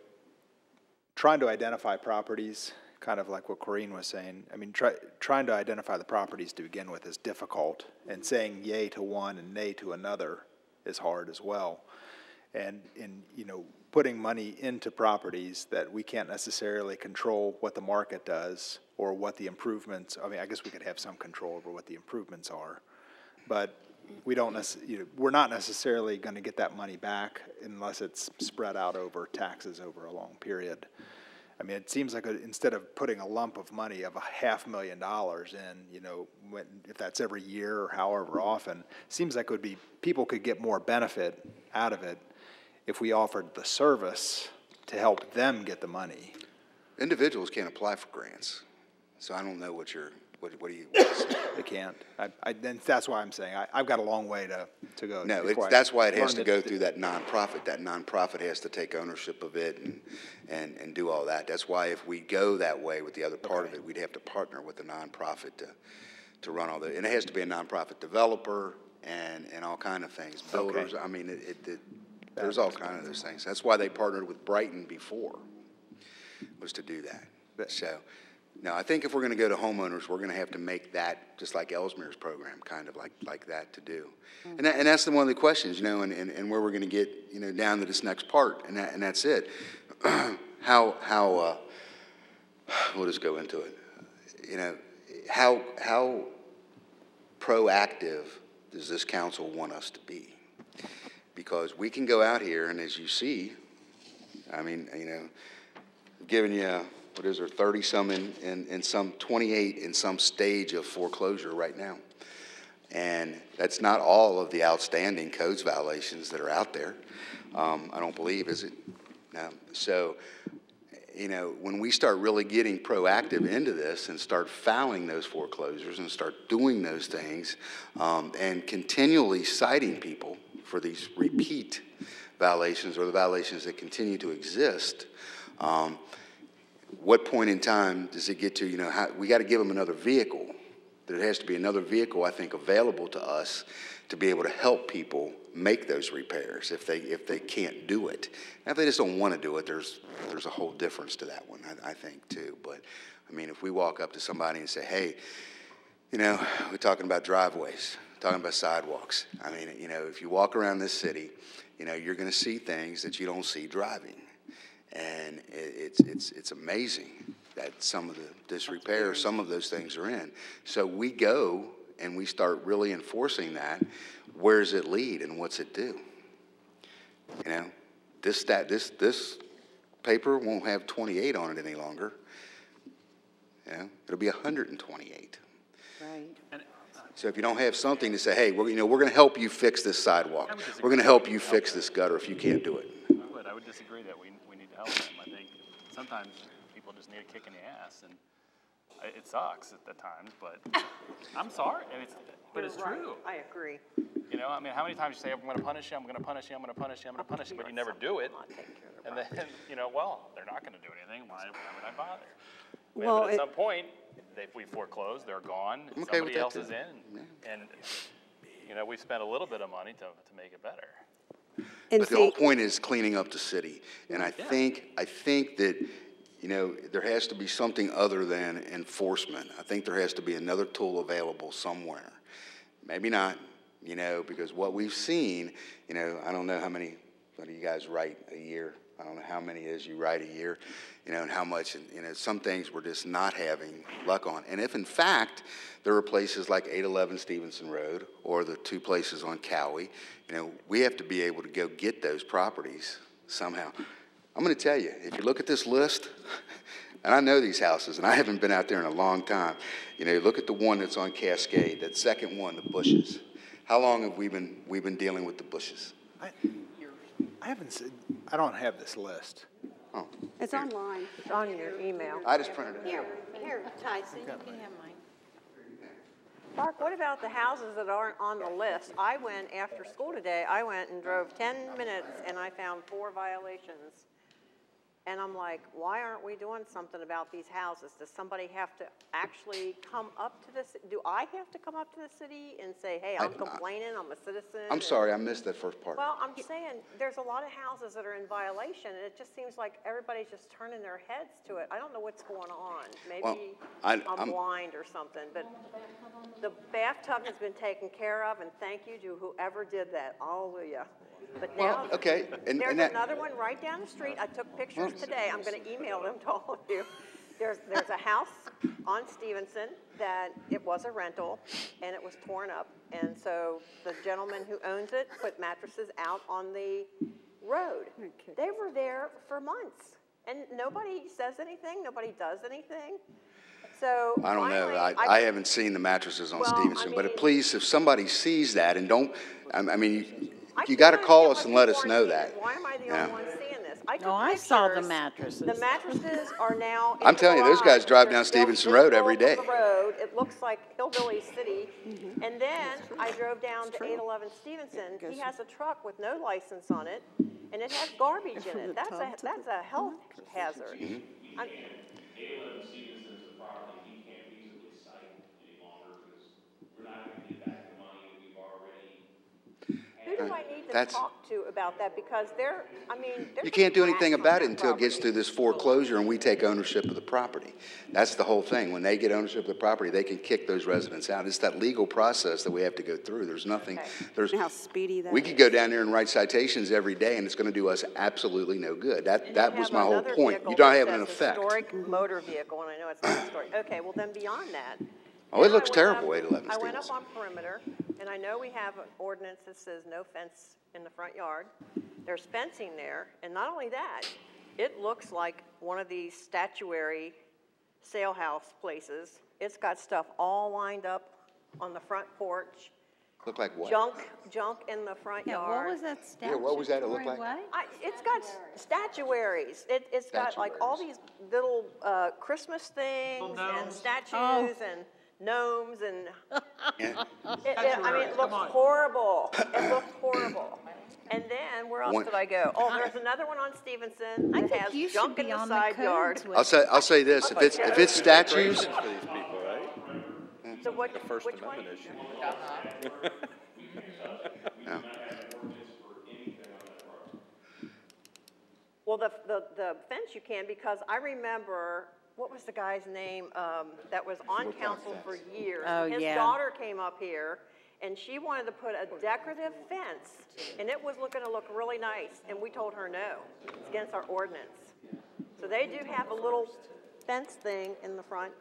Speaker 11: trying to identify properties, kind of like what Corinne was saying. I mean, trying to identify the properties to begin with is difficult, and saying yay to one and nay to another is hard as well. and you know, putting money into properties that we can't necessarily control what the market does or what the improvements, I mean, I guess we could have some control over what the improvements are, but we don't we're not necessarily going to get that money back unless it's spread out over taxes over a long period. I mean, it seems like instead of putting a lump of money of $500,000 in, you know, if that's every year or however often, seems like it would be, people could get more benefit out of it if we offered the service to help them get the money.
Speaker 8: Individuals can't apply for grants, so I don't know what do you?
Speaker 11: They can't. Then that's why I'm saying I've got a long way to go.
Speaker 8: No, that's why it has to go through that nonprofit. That nonprofit has to take ownership of it and do all that. That's why if we go that way with the other part of it, we'd have to partner with the nonprofit to run all that. And it has to be a nonprofit developer and all kind of things, builders. I mean, there's all kind of those things. That's why they partnered with Brighton before, was to do that. So. No, I think if we're going to go to homeowners, we're going to have to make that just like Ellesmere's program, kind of like that to do. And that's one of the questions, you know, and where we're going to get, you know, down to this next part, and that's it. How we'll just go into it. You know, how proactive does this council want us to be? Because we can go out here, and as you see, I mean, you know, giving you. What is there, 30-some in some 28 in some stage of foreclosure right now. And that's not all of the outstanding codes violations that are out there. I don't believe, is it? No. So, you know, when we start really getting proactive into this and start filing those foreclosures and start doing those things and continually citing people for these repeat violations or the violations that continue to exist, what point in time does it get to, you know, we got to give them another vehicle. There has to be another vehicle, I think, available to us to be able to help people make those repairs if they can't do it. Now, if they just don't want to do it, there's a whole difference to that one, I think, too. But, I mean, if we walk up to somebody and say, hey, you know, we're talking about driveways, talking about sidewalks. I mean, you know, if you walk around this city, you know, you're going to see things that you don't see driving. And it's amazing that some of the disrepair, some of those things are in. So we go and we start really enforcing that. Where does it lead and what's it do? You know, this paper won't have 28 on it any longer. You know, it'll be 128.
Speaker 2: Right.
Speaker 8: So if you don't have something to say, hey, we're going to help you fix this sidewalk. We're going to help you fix this gutter if you can't do it.
Speaker 3: I would disagree that we need to help them. I think sometimes people just need a kick in the ass, and it sucks at times, but I'm sorry. But it's true.
Speaker 7: I agree.
Speaker 3: You know, I mean, how many times you say, I'm going to punish you, I'm going to punish you, I'm going to punish you, I'm going to punish you, but you never do it. And then, you know, well, they're not going to do anything. Why would I bother?
Speaker 7: Well,
Speaker 3: but at some point, if we foreclose, they're gone. Somebody else is in. And, you know, we've spent a little bit of money to make it better.
Speaker 8: But the whole point is cleaning up the city. And I think that, you know, there has to be something other than enforcement. I think there has to be another tool available somewhere. Maybe not, you know, because what we've seen, you know, I don't know how many of you guys write a year. I don't know how many it is you write a year, you know, and how much, and, you know, some things we're just not having luck on. And if, in fact, there are places like 811 Stevenson Road or the two places on Cowie, you know, we have to be able to go get those properties somehow. I'm going to tell you, if you look at this list, and I know these houses, and I haven't been out there in a long time, you know, look at the one that's on Cascade, that second one, the Bushes. How long have we been dealing with the Bushes?
Speaker 11: I don't have this list.
Speaker 8: Oh.
Speaker 5: It's online.
Speaker 7: It's on your email.
Speaker 8: I just printed it.
Speaker 2: Here, Tyson, you can have mine.
Speaker 7: Mark, what about the houses that aren't on the list? I went after school today, I went and drove 10 minutes and I found 4 violations. And I'm like, why aren't we doing something about these houses? Does somebody have to actually come up to this? Do I have to come up to the city and say, hey, I'm complaining, I'm a citizen?
Speaker 8: I'm sorry, I missed that first part.
Speaker 7: Well, I'm saying there's a lot of houses that are in violation, and it just seems like everybody's just turning their heads to it. I don't know what's going on. Maybe I'm blind or something, but the bathtub has been taken care of, and thank you to whoever did that. Hallelujah. But now,
Speaker 8: okay, and
Speaker 7: there's
Speaker 8: that,
Speaker 7: another one right down the street. I took pictures today. I'm gonna email them to all of you. There's a house on Stevenson that it was a rental and it was torn up. And so the gentleman who owns it put mattresses out on the road. They were there for months and nobody says anything, nobody does anything. So
Speaker 8: I don't know,
Speaker 7: finally,
Speaker 8: I haven't seen the mattresses on
Speaker 7: Well, I
Speaker 8: Stevenson, but
Speaker 7: mean-
Speaker 8: please, if somebody sees that and don't, I mean,
Speaker 7: I
Speaker 8: you
Speaker 7: can't
Speaker 8: gotta call
Speaker 7: understand
Speaker 8: us and
Speaker 7: why
Speaker 8: let
Speaker 7: people
Speaker 8: us
Speaker 7: aren't
Speaker 8: know
Speaker 7: seeing
Speaker 8: that.
Speaker 7: this. Why am I the
Speaker 8: Yeah.
Speaker 7: only one seeing this? I
Speaker 2: No,
Speaker 7: took
Speaker 2: I saw the
Speaker 7: pictures.
Speaker 2: mattresses.
Speaker 7: The mattresses are now in
Speaker 8: I'm
Speaker 7: the
Speaker 8: telling you, those
Speaker 7: garage.
Speaker 8: guys drive
Speaker 7: They're
Speaker 8: down
Speaker 7: still
Speaker 8: Stevenson Road every
Speaker 7: visible
Speaker 8: day.
Speaker 7: from the road. It looks like Hillbilly City. And then I drove down to 811 Stevenson. He has a truck with no license on it, and it has garbage in it. That's a health hazard. I'm-
Speaker 12: He can't feasibly cite any longer because we're not gonna get back the money that we've already.
Speaker 7: Who do I need to
Speaker 8: That's-
Speaker 7: talk to about that? Because there's
Speaker 8: You can't do anything
Speaker 7: rats on
Speaker 8: about it
Speaker 7: that
Speaker 8: until it gets
Speaker 7: property.
Speaker 8: through this foreclosure and we take ownership of the property. That's the whole thing. When they get ownership of the property, they can kick those residents out. It's that legal process that we have to go through. There's nothing, there's,
Speaker 5: How speedy that
Speaker 8: we
Speaker 5: is.
Speaker 8: could go down there and write citations every day and it's gonna do us absolutely no good. That was
Speaker 7: Have
Speaker 8: my whole
Speaker 7: another
Speaker 8: point.
Speaker 7: vehicle
Speaker 8: You don't
Speaker 7: that
Speaker 8: have an
Speaker 7: says
Speaker 8: effect.
Speaker 7: Historic motor vehicle, and I know it's not historic. Okay, well then beyond that.
Speaker 8: Oh, it
Speaker 7: then I
Speaker 8: looks
Speaker 7: went
Speaker 8: terrible,
Speaker 7: up-
Speaker 8: 811
Speaker 7: I went up
Speaker 8: Stevenson.
Speaker 7: on Perimeter, and I know we have an ordinance that says no fence in the front yard. There's fencing there, and not only that, it looks like one of these statuary sale house places. It's got stuff all lined up on the front porch,
Speaker 8: Look like what?
Speaker 7: junk in the front
Speaker 2: Yeah,
Speaker 7: yard.
Speaker 2: what was that
Speaker 8: Yeah, what was that? It looked
Speaker 2: statutory
Speaker 8: like-
Speaker 2: way?
Speaker 7: It's got statuaries. It's got like all these little Christmas things and statues and gnomes and,
Speaker 8: Yeah.
Speaker 7: it looks horrible. It looks horrible. And then, where else
Speaker 8: One-
Speaker 7: did I go? Oh, there's another one on Stevenson
Speaker 2: I
Speaker 7: that
Speaker 2: think
Speaker 7: has
Speaker 2: you should
Speaker 7: junk in
Speaker 2: be
Speaker 7: the
Speaker 2: on the
Speaker 7: side yard.
Speaker 2: codes with.
Speaker 8: I'll say this, if it's statues,
Speaker 13: For these people, right?
Speaker 7: So what,
Speaker 13: First
Speaker 7: which one?
Speaker 13: Amendment issue.
Speaker 8: yeah.
Speaker 7: Well, the fence you can, because I remember, what was the guy's name, that was on council for years?
Speaker 2: Oh,
Speaker 7: His
Speaker 2: yeah.
Speaker 7: daughter came up here, and she wanted to put a decorative fence, and it was looking to look really nice, and we told her no, it's against our ordinance. So they do have a little fence thing in the front.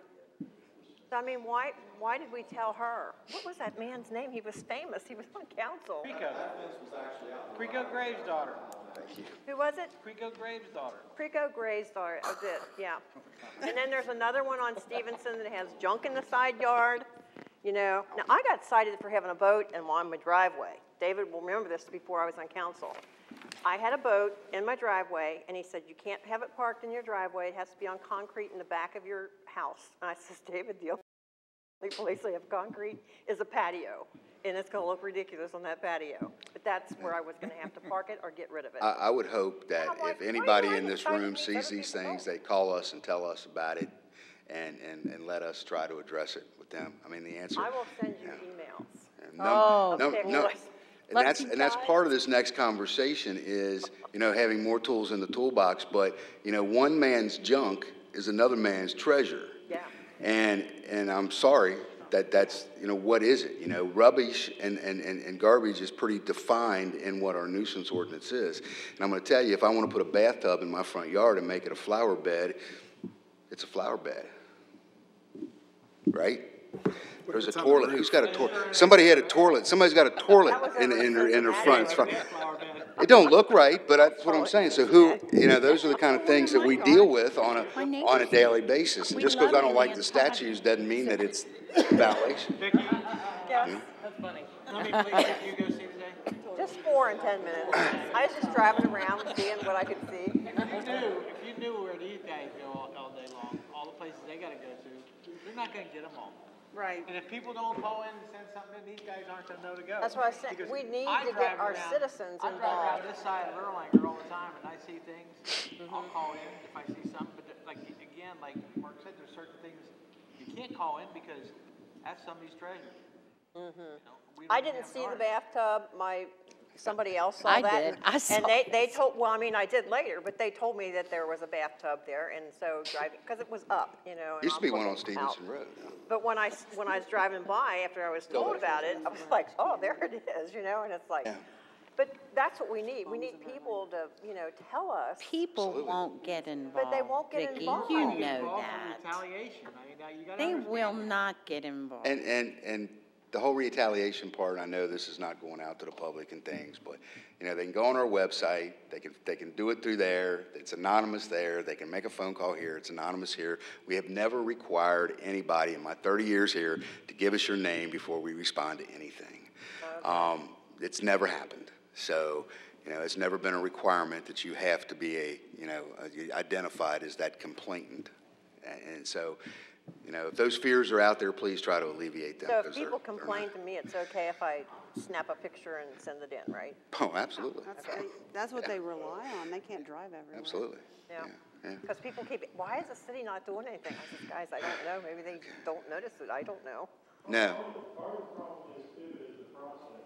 Speaker 7: So I mean, why did we tell her? What was that man's name? He was famous, he was on council.
Speaker 1: Creco Graves' daughter.
Speaker 7: Who was it?
Speaker 1: Creco Graves' daughter.
Speaker 7: Preco Gray's daughter, that's it, yeah. And then there's another one on Stevenson that has junk in the side yard, you know. Now, I got cited for having a boat in my driveway. David will remember this before I was on council. I had a boat in my driveway, and he said, you can't have it parked in your driveway, it has to be on concrete in the back of your house. And I says, David, the only place I have concrete is a patio, and it's gonna look ridiculous on that patio. But that's where I was gonna have to park it or get rid of it.
Speaker 8: I would hope that
Speaker 7: I'm like,
Speaker 8: if
Speaker 7: why do
Speaker 8: anybody
Speaker 7: I
Speaker 8: in
Speaker 7: get
Speaker 8: this
Speaker 7: cited
Speaker 8: room
Speaker 7: for
Speaker 8: sees
Speaker 7: other
Speaker 8: these
Speaker 7: people
Speaker 8: things,
Speaker 7: don't?
Speaker 8: they call us and tell us about it and let us try to address it with them. I mean, the answer.
Speaker 7: I will send you
Speaker 8: Yeah.
Speaker 7: emails.
Speaker 2: Oh,
Speaker 8: No,
Speaker 7: Okay,
Speaker 8: no,
Speaker 7: boys.
Speaker 8: and that's part of this next conversation is, you know, having more tools in the toolbox, but, you know, one man's junk is another man's treasure.
Speaker 7: Yeah.
Speaker 8: And I'm sorry, that's, you know, what is it? You know, rubbish and garbage is pretty defined in what our nuisance ordinance is. And I'm gonna tell you, if I wanna put a bathtub in my front yard and make it a flower bed, it's a flower bed, right? There's a toilet. Who's got a toilet? Somebody had a toilet. Somebody's got a toilet in their front. It don't look right, but that's what I'm saying. So who, you know, those are the kind of things that we deal with on a daily basis. And just because I don't like the statues doesn't mean that it's a violation.
Speaker 1: Vicky,
Speaker 7: Yes,
Speaker 9: That's funny.
Speaker 1: how many places did you go see today?
Speaker 7: just 4 in 10 minutes. I was just driving around seeing what I could see.
Speaker 1: If you knew where these guys go all day long, all the places they gotta go to, you're not gonna get them all.
Speaker 5: Right.
Speaker 1: And if people don't call in and send something in, these guys aren't gonna know to go.
Speaker 7: That's what I said.
Speaker 1: Because
Speaker 7: We need
Speaker 1: I
Speaker 7: to
Speaker 1: drive
Speaker 7: get our
Speaker 1: around-
Speaker 7: citizens
Speaker 1: I drive around
Speaker 7: involved.
Speaker 1: this side of Erlanger all the time, and I see things, I'll call in if I see something, but like, again, like Mark said, there's certain things you can't call in because that's somebody's treasure. You know, we
Speaker 7: I
Speaker 1: don't
Speaker 7: didn't
Speaker 1: have
Speaker 7: see the
Speaker 1: ours.
Speaker 7: bathtub. Somebody else saw
Speaker 2: I
Speaker 7: that.
Speaker 2: did. I saw
Speaker 7: And they told, well, I mean, I did later, but they told me that there was a bathtub there, and so driving, because it was up, you know. and
Speaker 8: Used to be
Speaker 7: I'm
Speaker 8: one on
Speaker 7: looking out.
Speaker 8: Stevenson Road.
Speaker 7: But when I was driving by, after I was told about it, I was like, oh, there it is, you know, and it's like, But that's what we need. We need people to, you know, tell us.
Speaker 2: People won't get involved,
Speaker 7: But they won't get
Speaker 2: Vicki.
Speaker 7: involved.
Speaker 2: You
Speaker 1: Get
Speaker 2: know
Speaker 1: involved in
Speaker 2: that.
Speaker 1: retaliation. I mean, now you gotta
Speaker 2: They
Speaker 1: understand
Speaker 2: will
Speaker 1: that.
Speaker 2: not get involved.
Speaker 8: And the whole retaliation part, I know this is not going out to the public and things, but, you know, they can go on our website, they can do it through there, it's anonymous there, they can make a phone call here, it's anonymous here. We have never required anybody in my 30 years here to give us your name before we respond to anything. It's never happened. So, you know, it's never been a requirement that you have to be identified as that complainant. And so, you know, if those fears are out there, please try to alleviate them.
Speaker 7: So
Speaker 8: 'cause
Speaker 7: if people
Speaker 8: they're
Speaker 7: complain
Speaker 8: not.
Speaker 7: to me, it's okay if I snap a picture and send it in, right?
Speaker 8: Oh, absolutely.
Speaker 5: That's what they rely on. They can't drive everywhere.
Speaker 8: Absolutely.
Speaker 7: Yeah.
Speaker 8: Yeah.
Speaker 7: Because people keep, why is the city not doing anything? I said, guys, I don't know. Maybe they don't notice it. I don't know.
Speaker 8: No.
Speaker 12: Part of the problem is too, is the process.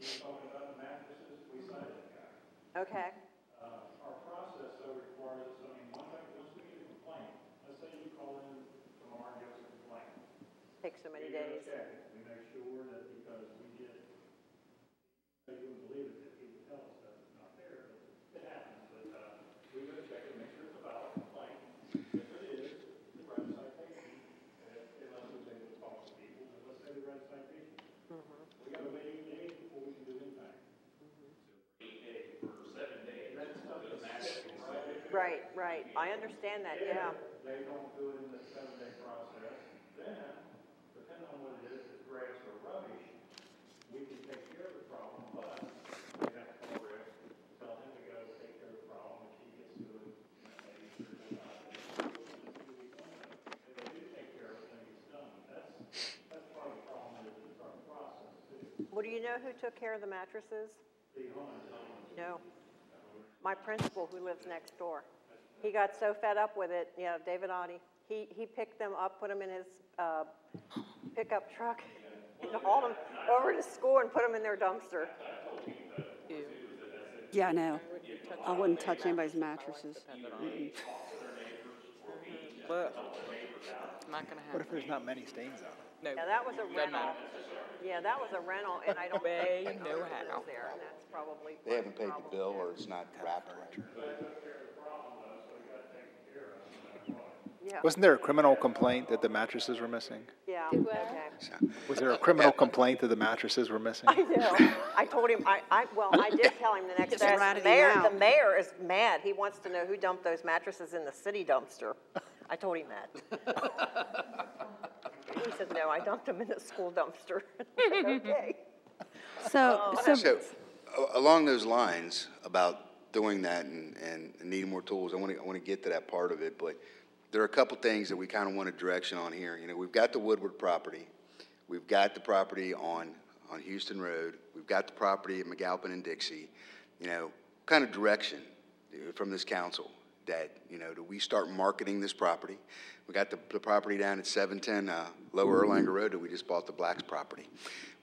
Speaker 12: You're talking about the mattresses, we cited that guy.
Speaker 7: Okay.
Speaker 12: Our process though requires, I mean, once we get a complaint, let's say you call in tomorrow and give us a complaint.
Speaker 7: Takes so many
Speaker 12: We go
Speaker 7: days.
Speaker 12: check it. We make sure that because we get, you wouldn't believe it if people tell us that it's not there, but it happens. But we go check it, make sure it's a valid complaint. If it is, we write a citation. Unless we say it's false people, but let's say we write a citation. We got to wait 8 days before we can do anything. So 8 days for 7 days. That's stuff that's actually right.
Speaker 7: Right. I understand that, yeah.
Speaker 12: They don't do it in the 7-day process. Then, depending on what it is, if grass or rubbish, we can take care of the problem, but we have to call Rick, tell him to go take care of the problem, if he gets to it, maybe 3 or 4 times. If they do take care of it, then it's done. That's part of the problem is it's our process too.
Speaker 7: Well, do you know who took care of the mattresses?
Speaker 12: The homeowner.
Speaker 7: No. My principal who lives next door. He got so fed up with it, yeah, David Oddie. He picked them up, put them in his pickup truck, and hauled them over to school and put them in their dumpster.
Speaker 5: Yeah, I know. I wouldn't touch anybody's mattresses.
Speaker 9: But, not gonna
Speaker 11: What
Speaker 9: happen.
Speaker 11: if there's not many stains on it?
Speaker 9: No.
Speaker 7: Yeah, that was a
Speaker 9: Doesn't
Speaker 7: rental.
Speaker 9: matter.
Speaker 7: Yeah, that was a rental, and I don't
Speaker 9: They
Speaker 7: think the
Speaker 9: know
Speaker 7: person
Speaker 9: how.
Speaker 7: is there, and that's probably.
Speaker 8: They haven't paid the bill or it's not wrapped right.
Speaker 7: Yeah,
Speaker 11: Wasn't there a criminal complaint that the mattresses were missing?
Speaker 7: yeah,
Speaker 2: Do what?
Speaker 7: okay.
Speaker 8: So,
Speaker 11: Was there a criminal complaint that the mattresses were missing?
Speaker 7: I know. I told him, I did tell him the next
Speaker 5: Just
Speaker 7: day.
Speaker 5: ratted
Speaker 7: The
Speaker 5: him
Speaker 7: mayor,
Speaker 5: out.
Speaker 7: the mayor is mad. He wants to know who dumped those mattresses in the city dumpster. I told him that. He said, no, I dumped them in the school dumpster. I said, okay.
Speaker 5: So,
Speaker 8: So, along those lines, about doing that and needing more tools, I want to get to that part of it, but there are a couple things that we kind of want a direction on here. You know, we've got the Woodward property, we've got the property on Houston Road, we've got the property at McAlpin and Dixie. You know, what kind of direction from this council that, you know, do we start marketing this property? We got the property down at 710 Lower Erlanger Road that we just bought the Blacks property.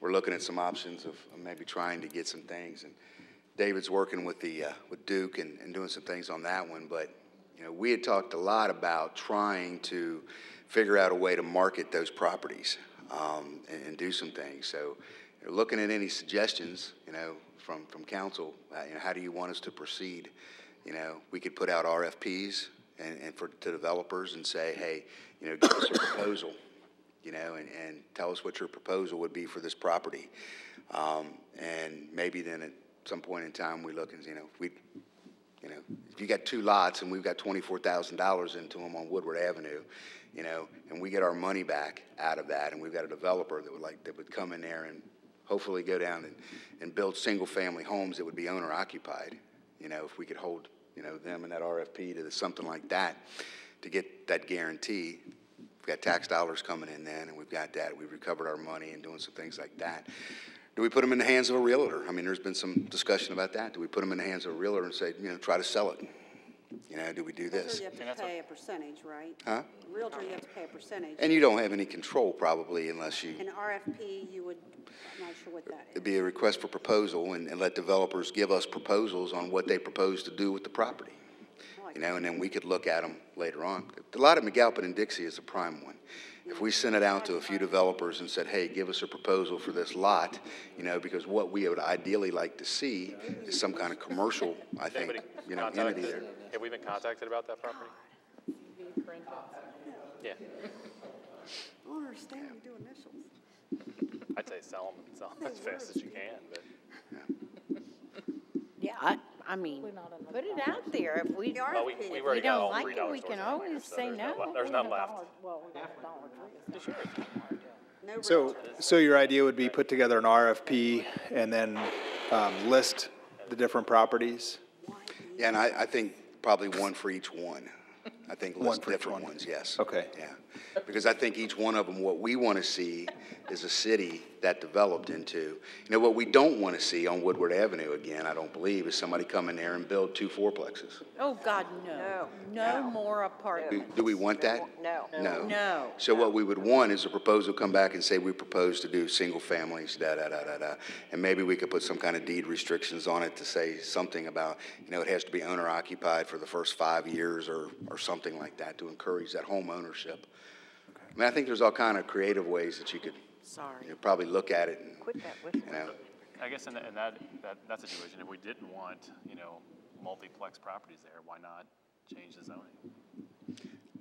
Speaker 8: We're looking at some options of maybe trying to get some things, and David's working with with Duke and doing some things on that one. But you know, we had talked a lot about trying to figure out a way to market those properties and do some things. So, you know, looking at any suggestions, you know, from council, you know, how do you want us to proceed? You know, we could put out RFPs and to developers and say, hey, you know, give us a proposal, you know, and tell us what your proposal would be for this property. And maybe then at some point in time we look and, you know, if you got 2 lots and we've got $24,000 into them on Woodward Avenue, you know, and we get our money back out of that, and we've got a developer that would come in there and hopefully go down and build single-family homes that would be owner-occupied. You know, if we could hold, you know, them in that RFP to something like that to get that guarantee. We've got tax dollars coming in then, and we've got that. We've recovered our money and doing some things like that. Do we put them in the hands of a realtor? I mean, there's been some discussion about that. Do we put them in the hands of a realtor and say, you know, try to sell it? You know, do we do this?
Speaker 5: you have to pay a percentage, right?
Speaker 8: Huh?
Speaker 5: Realtor, you have to pay a percentage.
Speaker 8: And you don't have any control probably unless you,
Speaker 5: An RFP, you would, I'm not sure what that
Speaker 8: it'd
Speaker 5: is.
Speaker 8: be a request for proposal and let developers give us proposals on what they propose to do with the property. You know, and then we could look at them later on. The lot at McAlpin and Dixie is a prime one. if we sent it out to a few developers and said, hey, give us a proposal for this lot, you know, because what we would ideally like to see is some kind of commercial, I think, you know, entity there.
Speaker 3: Have we been contacted about that property? Yeah.
Speaker 5: I don't understand you do initials.
Speaker 3: I'd say sell them as fast as you can, but.
Speaker 2: Yeah, I mean, put it out there. If we,
Speaker 3: Well, we've
Speaker 2: if
Speaker 3: already
Speaker 2: we
Speaker 3: got
Speaker 2: don't
Speaker 3: all
Speaker 2: like
Speaker 3: $3
Speaker 2: it, we
Speaker 3: stores
Speaker 2: can
Speaker 3: in
Speaker 2: always
Speaker 3: there,
Speaker 2: say no.
Speaker 3: There's none left.
Speaker 6: Well, we have Dollar Tree.
Speaker 11: So, so your idea would be put together an RFP and then list the different properties?
Speaker 8: Yeah, and I think probably one for each one. I think
Speaker 11: One
Speaker 8: list
Speaker 11: for each
Speaker 8: different
Speaker 11: one.
Speaker 8: ones, yes.
Speaker 11: Okay.
Speaker 8: Yeah, because I think each one of them, what we want to see is a city that developed into, you know, what we don't want to see on Woodward Avenue again, I don't believe, is somebody come in there and build 2 fourplexes.
Speaker 2: Oh, God, no. No more apartments.
Speaker 8: Do we want that?
Speaker 7: No.
Speaker 8: No.
Speaker 2: No.
Speaker 8: So what we would want is a proposal come back and say, we propose to do single families, da-da-da-da-da. And maybe we could put some kind of deed restrictions on it to say something about, you know, it has to be owner occupied for the first 5 years or something like that to encourage that home ownership. I mean, I think there's all kind of creative ways that you could you know, probably look at it and, you know.
Speaker 3: I guess in that's a situation, if we didn't want, you know, multiplex properties there, why not change the zoning?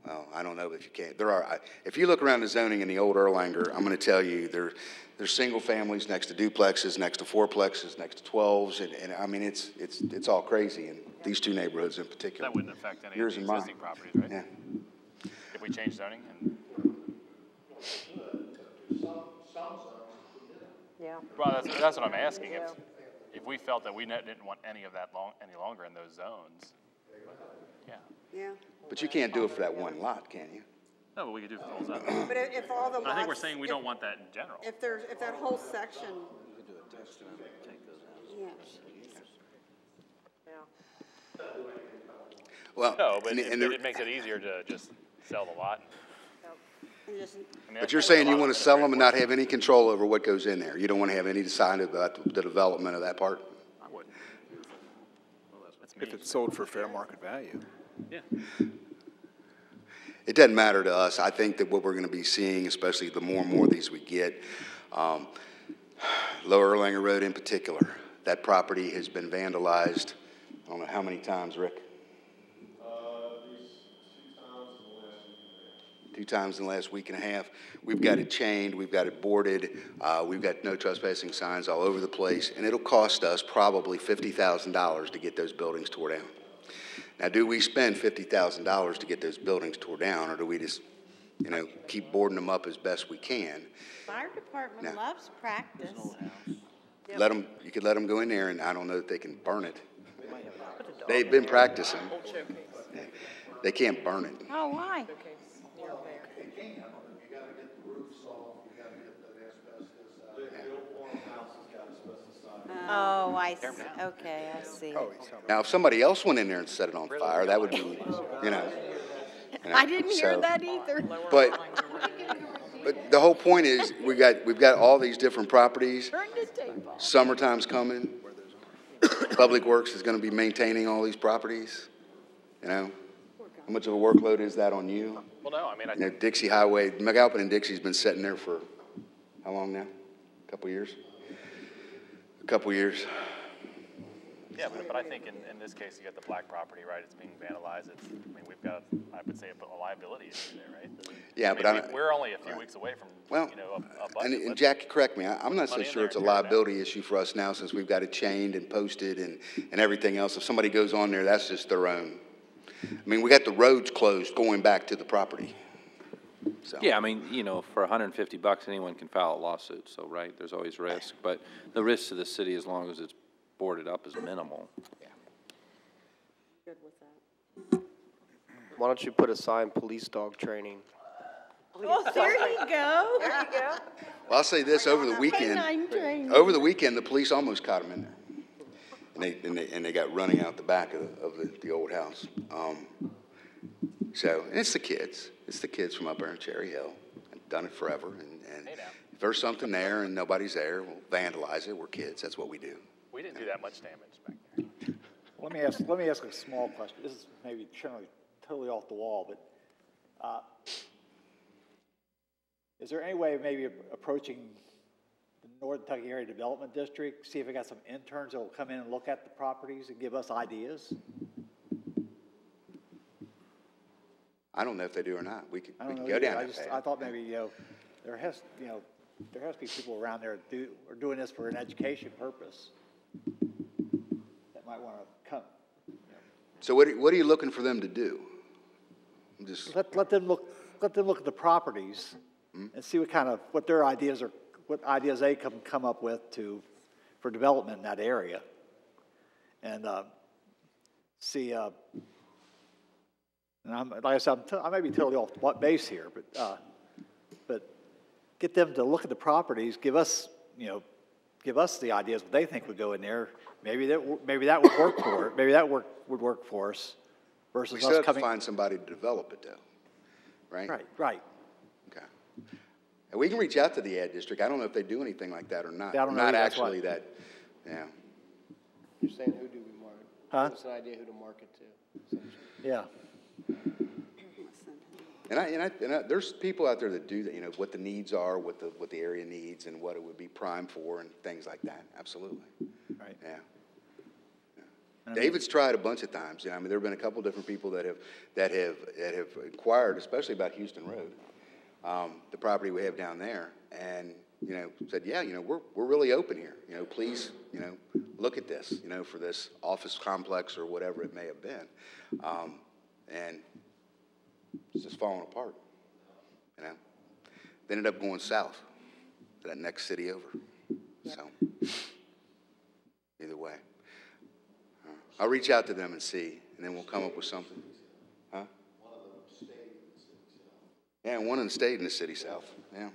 Speaker 8: Well, I don't know if you can. There are, if you look around the zoning in the old Erlanger, I'm going to tell you, there's single families next to duplexes, next to fourplexes, next to 12s, and I mean, it's all crazy in these 2 neighborhoods in particular.
Speaker 3: That wouldn't affect any of
Speaker 8: Yours
Speaker 3: the
Speaker 8: and mine.
Speaker 3: existing properties, right?
Speaker 8: Yeah.
Speaker 3: If we change zoning and.
Speaker 7: Yeah.
Speaker 3: Well, that's what I'm asking. If we felt that we didn't want any of that any longer in those zones, yeah.
Speaker 5: Yeah.
Speaker 8: But you can't do it for that one lot, can you?
Speaker 3: No, but we could do it for the whole zone.
Speaker 5: But if all the lots.
Speaker 3: I think we're saying we don't want that in general.
Speaker 5: If that whole section. Yeah.
Speaker 8: Well,
Speaker 3: No, but
Speaker 8: and
Speaker 3: it makes it easier to just sell the lot.
Speaker 5: And just,
Speaker 8: but you're saying you want to sell them and not have any control over what goes in there. You don't want to have any decide about the development of that part?
Speaker 3: I wouldn't. That's me.
Speaker 11: If it's sold for fair market value.
Speaker 3: Yeah.
Speaker 8: It doesn't matter to us. I think that what we're going to be seeing, especially the more and more of these we get, Lower Erlanger Road in particular, that property has been vandalized, I don't know how many times, Rick? 2 times in the last week and a half. We've got it chained, we've got it boarded, we've got no trespassing signs all over the place, and it'll cost us probably $50,000 to get those buildings tore down. Now, do we spend $50,000 to get those buildings tore down, or do we just, you know, keep boarding them up as best we can?
Speaker 2: Fire department loves practice.
Speaker 8: You could let them go in there, and I don't know that they can burn it. They've been practicing. They can't burn it.
Speaker 2: Oh, why? Oh, I see. Okay, I see.
Speaker 8: Now, if somebody else went in there and set it on fire, that would be, you know.
Speaker 2: I didn't hear
Speaker 8: so-
Speaker 2: that either.
Speaker 8: But the whole point is, we've got all these different properties.
Speaker 2: Turn the tape off.
Speaker 8: Summertime's coming. Public Works is going to be maintaining all these properties. You know, how much of a workload is that on you?
Speaker 3: Well, no, I mean,
Speaker 8: You know, Dixie Highway, McAlpin and Dixie's been sitting there for how long now? A couple years.
Speaker 3: yeah, but I think in this case, you got the black property, right? It's being vandalized. I mean, we've got, I would say, a liability issue there, right?
Speaker 8: Yeah,
Speaker 3: I mean, we're only a few weeks away from, you know, a budget.
Speaker 8: And Jackie, correct me, I'm not so
Speaker 3: money in
Speaker 8: sure
Speaker 3: there
Speaker 8: it's a
Speaker 3: and tear it down.
Speaker 8: liability issue for us now since we've got it chained and posted and everything else. If somebody goes on there, that's just their own. I mean, we got the roads closed going back to the property. So.
Speaker 10: Yeah, I mean, you know, for $150, anyone can file a lawsuit, so, right, there's always risk. But the risk to the city, as long as it's boarded up, is minimal.
Speaker 5: good with that.
Speaker 14: Why don't you put a sign, police dog training?
Speaker 2: Well, there you go.
Speaker 7: There you go.
Speaker 8: Well, I'll say this, over the weekend, the police almost caught him in there. And they got running out the back of the old house. So, and it's the kids from up there in Cherry Hill. I've done it forever. And if there's something there and nobody's there, we'll vandalize it. We're kids. That's what we do.
Speaker 3: We didn't do that much damage back there.
Speaker 12: Let me ask a small question. This is maybe generally totally off the wall, but is there any way of maybe approaching the Northern Kentucky Area Development District, see if we got some interns that will come in and look at the properties and give us ideas?
Speaker 8: I don't know if they do or not. We could
Speaker 12: I don't know
Speaker 8: go
Speaker 12: either.
Speaker 8: down that path.
Speaker 12: I thought maybe, there has to be people around there that are doing this for an education purpose that might want to come.
Speaker 8: So what are you looking for them to do? Just
Speaker 12: Let them look at the properties and see what their ideas are, what ideas they come up with for development in that area. And see, and like I said, I may be totally off base here, but get them to look at the properties, give us the ideas what they think would go in there. Maybe that would work for it. Maybe that would work for us versus
Speaker 8: we
Speaker 12: us
Speaker 8: still have
Speaker 12: coming.
Speaker 8: to find somebody to develop it, though, right?
Speaker 12: Right.
Speaker 8: Okay. And we can reach out to the ad district. I don't know if they do anything like that or not.
Speaker 12: I don't know
Speaker 8: Not
Speaker 12: either, that's
Speaker 8: actually
Speaker 12: why.
Speaker 8: that. Yeah.
Speaker 14: You're saying who do we market?
Speaker 12: Huh?
Speaker 14: Give us an idea who to market to, essentially.
Speaker 12: Yeah.
Speaker 8: And there's people out there that do that, what the needs are, what the area needs, and what it would be prime for, and things like that. Absolutely.
Speaker 12: Right.
Speaker 8: Yeah. David's tried a bunch of times. There have been a couple different people that have inquired, especially about Houston Road, the property we have down there, and said, yeah, we're really open here. Please, look at this, for this office complex or whatever it may have been, and it's just falling apart. They ended up going south to that next city over. So either way. I'll reach out to them and see, and then we'll come up with something. Huh? One of them stayed in the city south. Yeah, one of them stayed in the city south. Yeah,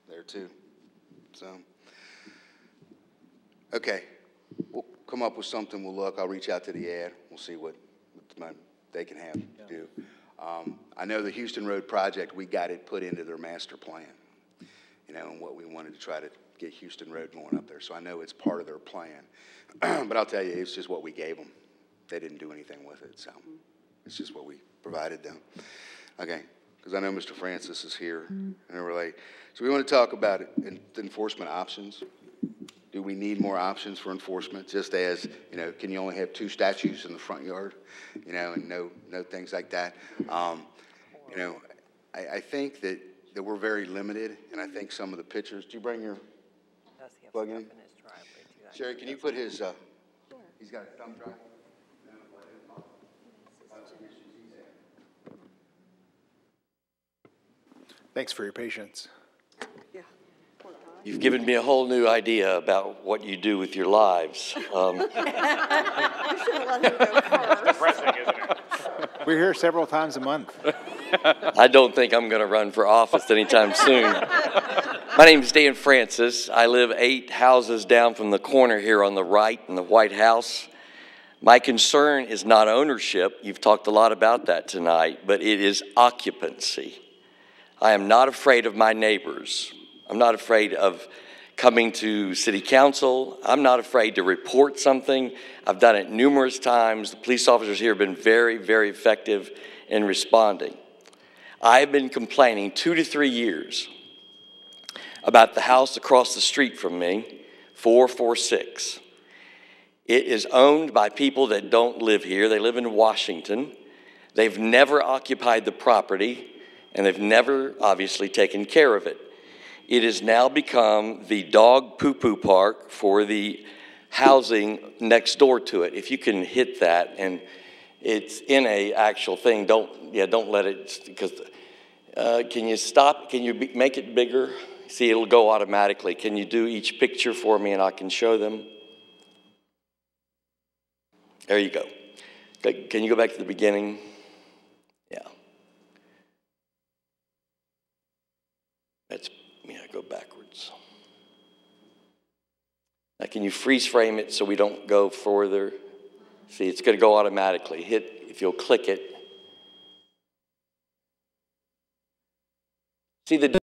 Speaker 8: there too. So, okay, we'll come up with something. We'll look. I'll reach out to the ad. We'll see what they can have to do. I know the Houston Road project, we got it put into their master plan, and what we wanted to try to get Houston Road going up there. So I know it's part of their plan. But I'll tell you, it's just what we gave them. They didn't do anything with it, so it's just what we provided them. Okay, because I know Mr. Francis is here, and we're like, so we want to talk about enforcement options. Do we need more options for enforcement? Just as, can you only have 2 statues in the front yard, and no things like that. I think that we're very limited, and I think some of the pictures. Do you bring your plug in? Sherry, can you put his? He's got a thumb drive.
Speaker 11: Thanks for your patience.
Speaker 15: You've given me a whole new idea about what you do with your lives.
Speaker 3: Depressing, isn't it?
Speaker 11: We're here several times a month.
Speaker 15: I don't think I'm going to run for office anytime soon. My name is Dan Francis. I live 8 houses down from the corner here on the right in the White House. My concern is not ownership. You've talked a lot about that tonight, but it is occupancy. I am not afraid of my neighbors. I'm not afraid of coming to city council. I'm not afraid to report something. I've done it numerous times. The police officers here have been very, very effective in responding. I've been complaining 2 to 3 years about the house across the street from me, 446. It is owned by people that don't live here. They live in Washington. They've never occupied the property, and they've never, obviously, taken care of it. It has now become the dog poo-poo park for the housing next door to it. If you can hit that, and it's in a actual thing, don't let it, because, can you stop, can you make it bigger? See, it'll go automatically. Can you do each picture for me and I can show them? There you go. Can you go back to the beginning? Yeah. Go backwards. Now, can you freeze frame it so we don't go further? See, it's going to go automatically. If you'll click it. See the